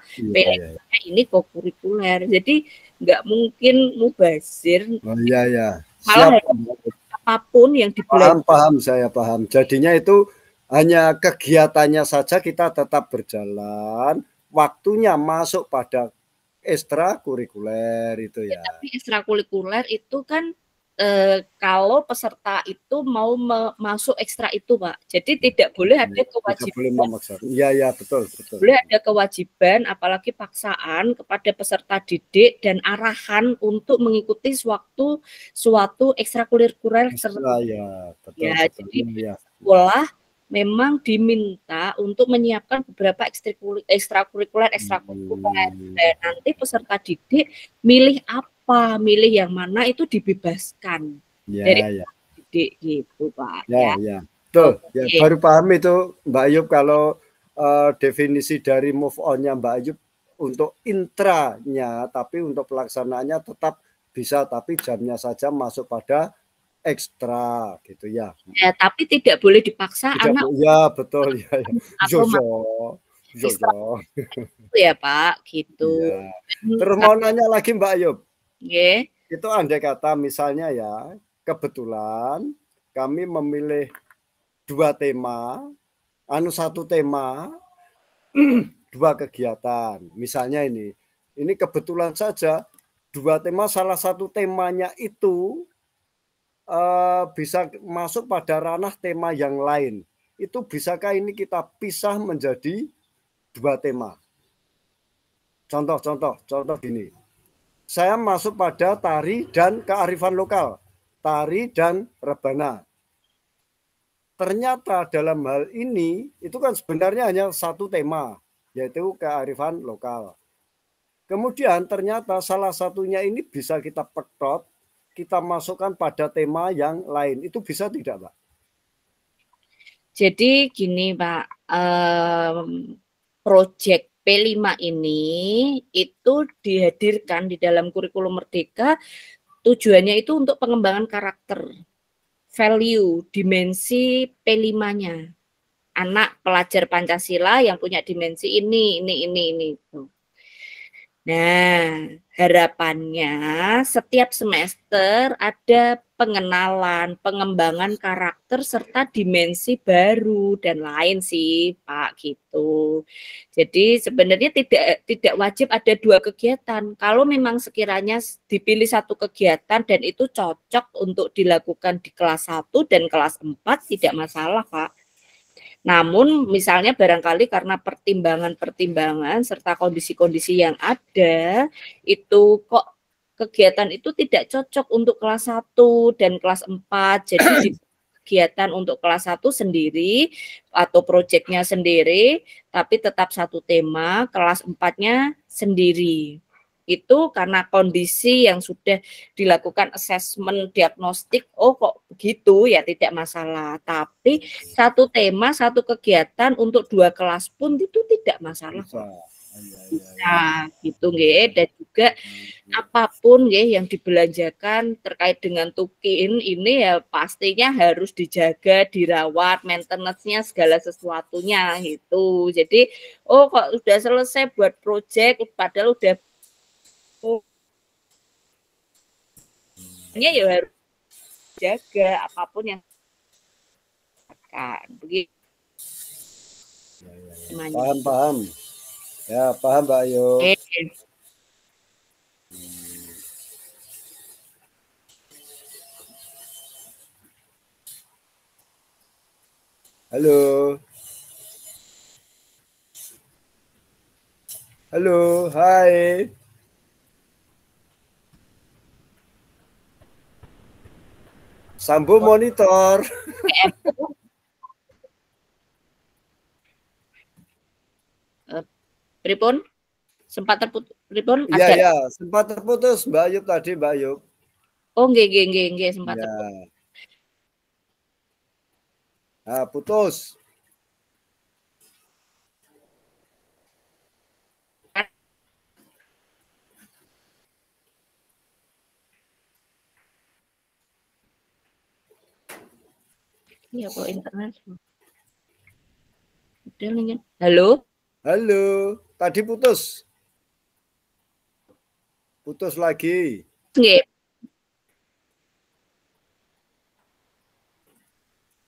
ini kokurikuler. Jadi, nggak mungkin mubazir. Oh iya, ya. Malah apapun yang dibelajar. Paham, saya paham. Jadinya itu hanya kegiatannya saja kita tetap berjalan, waktunya masuk pada ekstrakurikuler itu ya. Tapi ekstrakurikuler itu kan kalau peserta itu mau masuk ekstra itu, Pak. Jadi tidak boleh ada kewajiban. Boleh memaksa. Iya, betul. Boleh ada kewajiban, apalagi paksaan kepada peserta didik dan arahan untuk mengikuti suatu ekstrakurikuler tertentu. Ya, betul. Jadi sekolah memang diminta untuk menyiapkan beberapa ekstrakurikuler. Dan nanti peserta didik milih apa, milih yang mana itu dibebaskan dari didik gitu, Pak. Ya. Betul. Ya, baru paham itu Mbak Ayub kalau definisi dari move on-nya Mbak Ayub untuk intranya, tapi untuk pelaksanaannya tetap bisa, tapi jamnya saja masuk pada ekstra gitu ya. Ya, tapi tidak boleh dipaksa anak. Ya, betul ya. Ya, Pak, gitu. Ya. Terus mau nanya lagi Mbak Ayub. Itu andai kata misalnya ya, kebetulan kami memilih 2 tema, satu tema, 2 kegiatan. Misalnya ini kebetulan saja 2 tema, salah satu temanya itu bisa masuk pada ranah tema yang lain. Itu bisakah ini kita pisah menjadi 2 tema? Contoh gini. Saya masuk pada tari dan kearifan lokal, tari dan rebana. Ternyata dalam hal ini itu kan sebenarnya hanya satu tema, yaitu kearifan lokal. Kemudian ternyata salah satunya ini bisa kita pekrot, kita masukkan pada tema yang lain. Itu bisa tidak, Pak? Jadi gini, Pak, proyek P5 ini itu dihadirkan di dalam kurikulum Merdeka, tujuannya itu untuk pengembangan karakter, value, dimensi P5-nya. Anak pelajar Pancasila yang punya dimensi ini. Nah, harapannya setiap semester ada pengenalan, pengembangan karakter serta dimensi baru dan lain sih, Pak, gitu. Jadi sebenarnya tidak wajib ada 2 kegiatan. Kalau memang sekiranya dipilih satu kegiatan dan itu cocok untuk dilakukan di kelas 1 dan kelas 4 tidak masalah, Pak. Namun misalnya barangkali karena pertimbangan serta kondisi-kondisi yang ada, itu kok kegiatan itu tidak cocok untuk kelas 1 dan kelas 4. Jadi di kegiatan untuk kelas 1 sendiri atau proyeknya sendiri, tapi tetap satu tema, kelas 4-nya sendiri. Itu karena kondisi yang sudah dilakukan asesmen diagnostik, oh kok begitu ya tidak masalah. Tapi satu tema, satu kegiatan untuk 2 kelas pun itu tidak masalah. Nah, gitu nggih. Dan juga apapun nggih yang dibelanjakan terkait dengan tukin ini ya pastinya harus dijaga, dirawat, maintenance-nya segala sesuatunya gitu. Jadi, oh kok udah selesai buat proyek padahal udah ya harus jaga apapun yang akan begitu. Paham. Ya, paham Mbak Ayu. Halo, hai. Sambung monitor. Pripun? Sempat terputus. Pripun? Iya, sempat terputus Mbak Ayub tadi, Mbak Ayub. Oh, nggih, sempat terputus. Nah, putus. Iya, kok internet. Halo? Halo, tadi putus. Putus lagi. Nggih.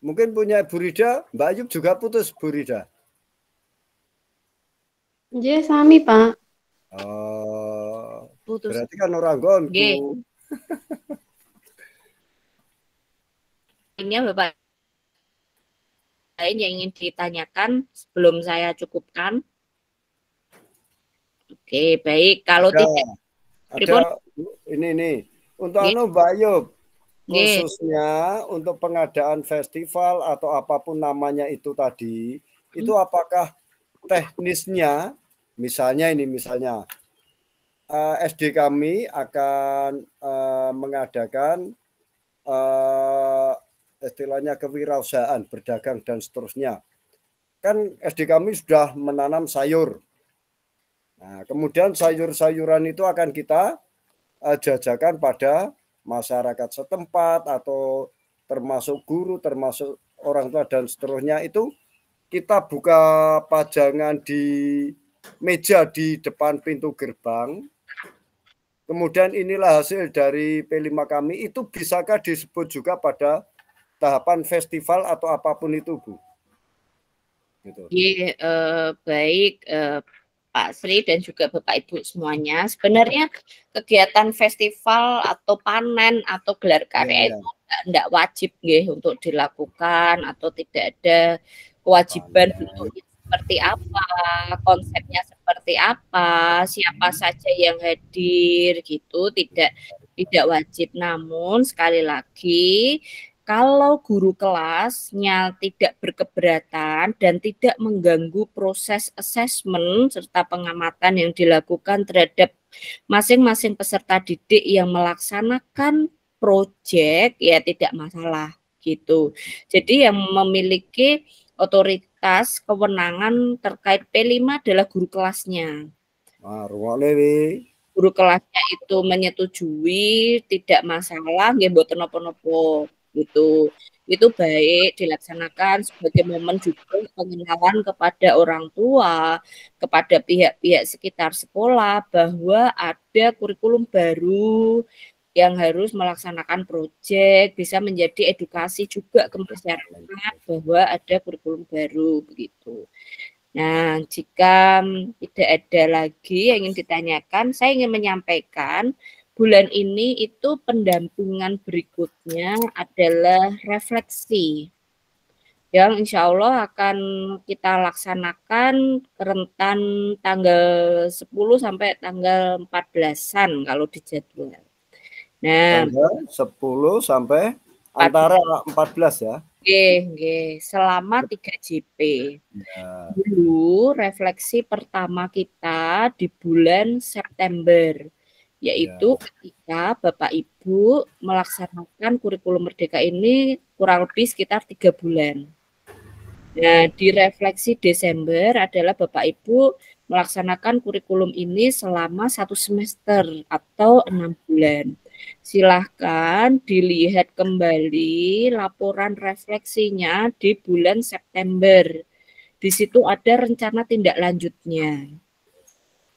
Mungkin punya Bu Rida, Mbak Ayub juga putus, Bu Rida. Nggih, sami, Pak. Oh, putus. Berarti kan orang gonku. lainnya Bapak lain yang ingin ditanyakan sebelum saya cukupkan? Oke, baik. Kalau tidak, ada ini untuk Mbak Ayub, khususnya untuk pengadaan festival atau apapun namanya itu tadi, itu apakah teknisnya, misalnya SD kami akan mengadakan istilahnya kewirausahaan, berdagang dan seterusnya. Kan SD kami sudah menanam sayur. Nah, kemudian sayur-sayuran itu akan kita jajakan pada masyarakat setempat atau termasuk guru, termasuk orang tua dan seterusnya. Itu kita buka pajangan di meja di depan pintu gerbang. Kemudian inilah hasil dari P5 kami. Itu bisakah disebut juga pada tahapan festival atau apapun itu, Bu? Gitu. Baik, Pak Sri dan juga Bapak Ibu semuanya. Sebenarnya kegiatan festival atau panen atau gelar karya itu tidak wajib untuk dilakukan atau tidak ada kewajiban bentuknya seperti apa, konsepnya seperti apa, siapa saja yang hadir gitu, tidak wajib. Namun sekali lagi, kalau guru kelasnya tidak berkeberatan dan tidak mengganggu proses asesmen serta pengamatan yang dilakukan terhadap masing-masing peserta didik yang melaksanakan proyek, ya tidak masalah gitu. Jadi yang memiliki otoritas kewenangan terkait P5 adalah guru kelasnya. Guru kelasnya itu menyetujui, tidak masalah, nggih mboten napa-napa gitu. Itu baik dilaksanakan sebagai momen juga pengenalan kepada orang tua, kepada pihak-pihak sekitar sekolah bahwa ada kurikulum baru yang harus melaksanakan proyek, bisa menjadi edukasi juga ke masyarakat bahwa ada kurikulum baru begitu. Nah, jika tidak ada lagi yang ingin ditanyakan, saya ingin menyampaikan bulan ini itu pendampingan berikutnya adalah refleksi yang insya Allah akan kita laksanakan rentan tanggal 10 sampai tanggal 14-an kalau dijadwal. Nah, tanggal 10 sampai antara 14 ya. Selama 3 JP. Ya. Dulu refleksi pertama kita di bulan September, yaitu ketika Bapak Ibu melaksanakan kurikulum Merdeka ini kurang lebih sekitar 3 bulan. Nah, di refleksi Desember adalah Bapak Ibu melaksanakan kurikulum ini selama 1 semester atau 6 bulan. Silahkan dilihat kembali laporan refleksinya di bulan September. Di situ ada rencana tindak lanjutnya.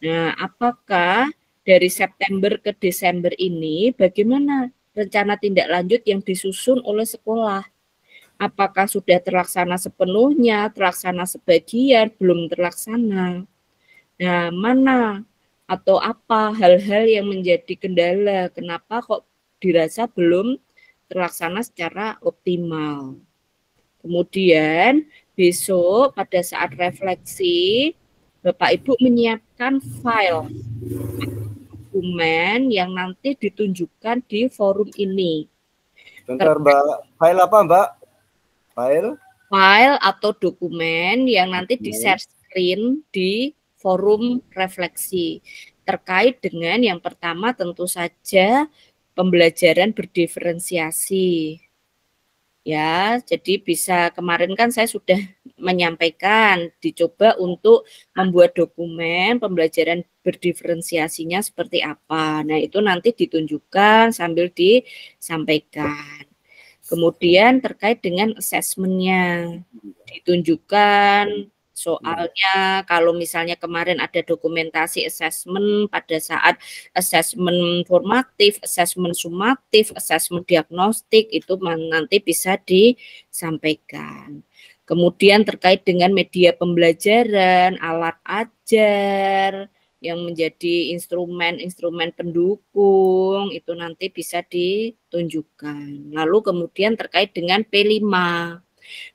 Nah, apakah dari September ke Desember ini bagaimana rencana tindak lanjut yang disusun oleh sekolah? Apakah sudah terlaksana sepenuhnya, terlaksana sebagian, belum terlaksana? Nah, mana atau apa hal-hal yang menjadi kendala? Kenapa kok dirasa belum terlaksana secara optimal? Kemudian besok pada saat refleksi, Bapak Ibu menyiapkan file dokumen yang nanti ditunjukkan di forum ini. Bentar Mbak, file apa Mbak? File atau dokumen yang nanti di-share screen di forum refleksi terkait dengan yang pertama tentu saja pembelajaran berdiferensiasi. Ya, jadi bisa kemarin kan saya sudah menyampaikan dicoba untuk membuat dokumen pembelajaran berdiferensiasinya seperti apa. Nah, itu nanti ditunjukkan sambil disampaikan. Kemudian terkait dengan asesmennya ditunjukkan soalnya kalau misalnya kemarin ada dokumentasi asesmen pada saat asesmen formatif, asesmen sumatif, asesmen diagnostik itu nanti bisa disampaikan. Kemudian terkait dengan media pembelajaran, alat ajar, yang menjadi instrumen-instrumen pendukung itu nanti bisa ditunjukkan. Lalu kemudian terkait dengan P5.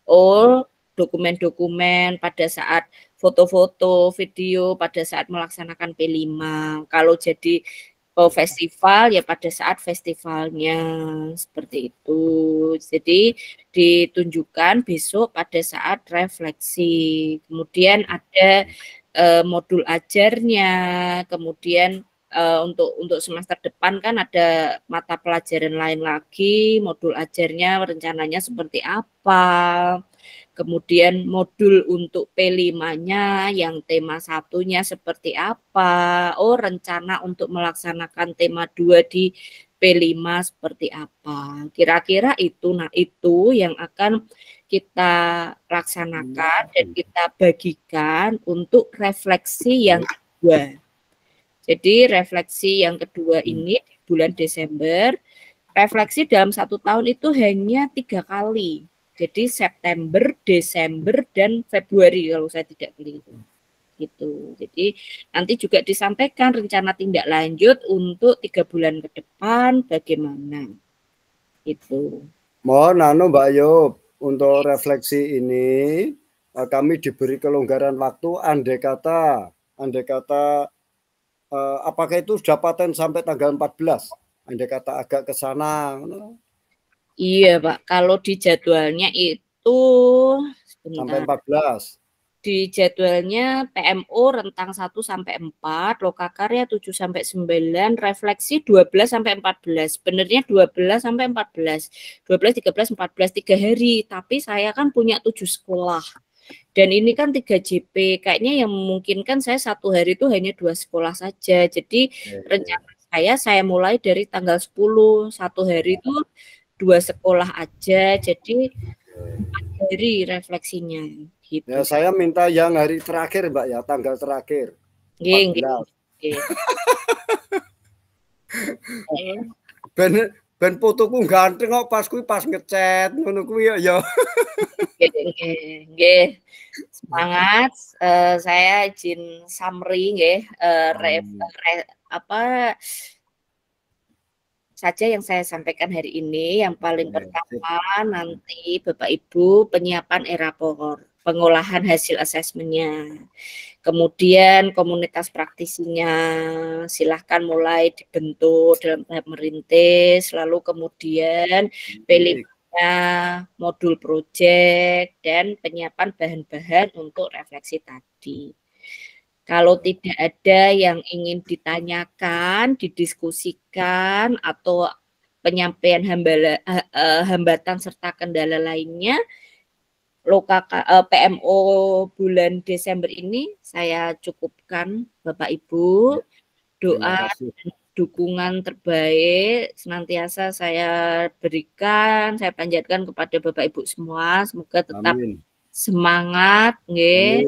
Oh, dokumen-dokumen pada saat foto-foto, video pada saat melaksanakan P5. Kalau jadi festival ya pada saat festivalnya seperti itu. Jadi ditunjukkan besok pada saat refleksi. Kemudian ada modul ajarnya, kemudian untuk semester depan kan ada mata pelajaran lain lagi, modul ajarnya rencananya seperti apa. Kemudian modul untuk P5-nya yang tema satunya seperti apa. Oh, rencana untuk melaksanakan tema 2 di P5 seperti apa. Kira-kira itu, nah itu yang akan kita laksanakan dan kita bagikan untuk refleksi yang kedua. Jadi refleksi yang kedua ini di bulan Desember, refleksi dalam 1 tahun itu hanya 3 kali. Jadi September, Desember, dan Februari kalau saya tidak keliru. Gitu. Jadi nanti juga disampaikan rencana tindak lanjut untuk 3 bulan ke depan bagaimana. Itu. Mohon Mbak Yub, untuk refleksi ini kami diberi kelonggaran waktu andai kata apakah itu sudah paten sampai tanggal 14? Andai kata agak ke sana. Iya, Pak. Kalau di jadwalnya itu sampai 14. Di jadwalnya PMO rentang 1 sampai 4, lokakarya 7 sampai 9, refleksi 12 sampai 14. Sebenarnya 12 sampai 14. 12, 13, 14 3 hari, tapi saya kan punya 7 sekolah. Dan ini kan 3 JP, kayaknya yang memungkinkan saya 1 hari itu hanya 2 sekolah saja. Jadi rencana saya mulai dari tanggal 10, 1 hari itu 2 sekolah aja. Jadi 4 hari refleksinya. Gitu. Ya, saya minta yang hari terakhir, Mbak ya, tanggal terakhir. 14. Ben fotoku ganteng kok pas kuwi pas ngechat ngono kuwi ya. Nggih. Semangat. Saya izin summary nggih, apa saja yang saya sampaikan hari ini. Yang paling pertama nanti Bapak Ibu penyiapan e-rapor, pengolahan hasil asesmennya. Kemudian komunitas praktisinya silahkan mulai dibentuk dalam tahap merintis, lalu kemudian P5-nya modul proyek dan penyiapan bahan-bahan untuk refleksi tadi. Kalau tidak ada yang ingin ditanyakan, didiskusikan, atau penyampaian hambatan serta kendala lainnya, PMO bulan Desember ini saya cukupkan, Bapak Ibu. Doa dan dukungan terbaik senantiasa saya berikan, saya panjatkan kepada Bapak Ibu semua. Semoga tetap semangat, nggih.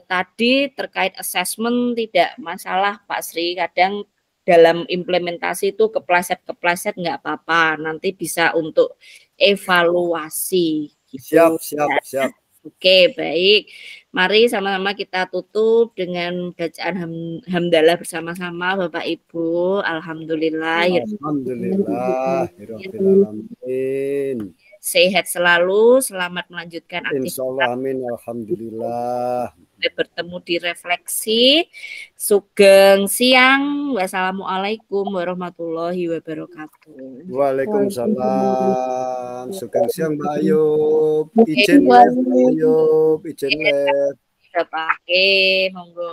Tadi terkait assessment tidak masalah Pak Sri, kadang dalam implementasi itu kepleset nggak apa-apa, nanti bisa untuk evaluasi gitu. Siap. Oke, baik. Mari sama-sama kita tutup dengan bacaan hamdalah bersama-sama Bapak Ibu. Alhamdulillah. Alhamdulillahirrahmanirrahim. Sehat selalu, selamat melanjutkan aktivitas. Insyaallah, amin, alhamdulillah. Bertemu di refleksi. Sugeng siang. Wassalamualaikum warahmatullahi wabarakatuh. Waalaikumsalam. Sugeng siang Mbak Ayub. Izin live Mbak Ayub, izin live. Sudah pakai, monggo.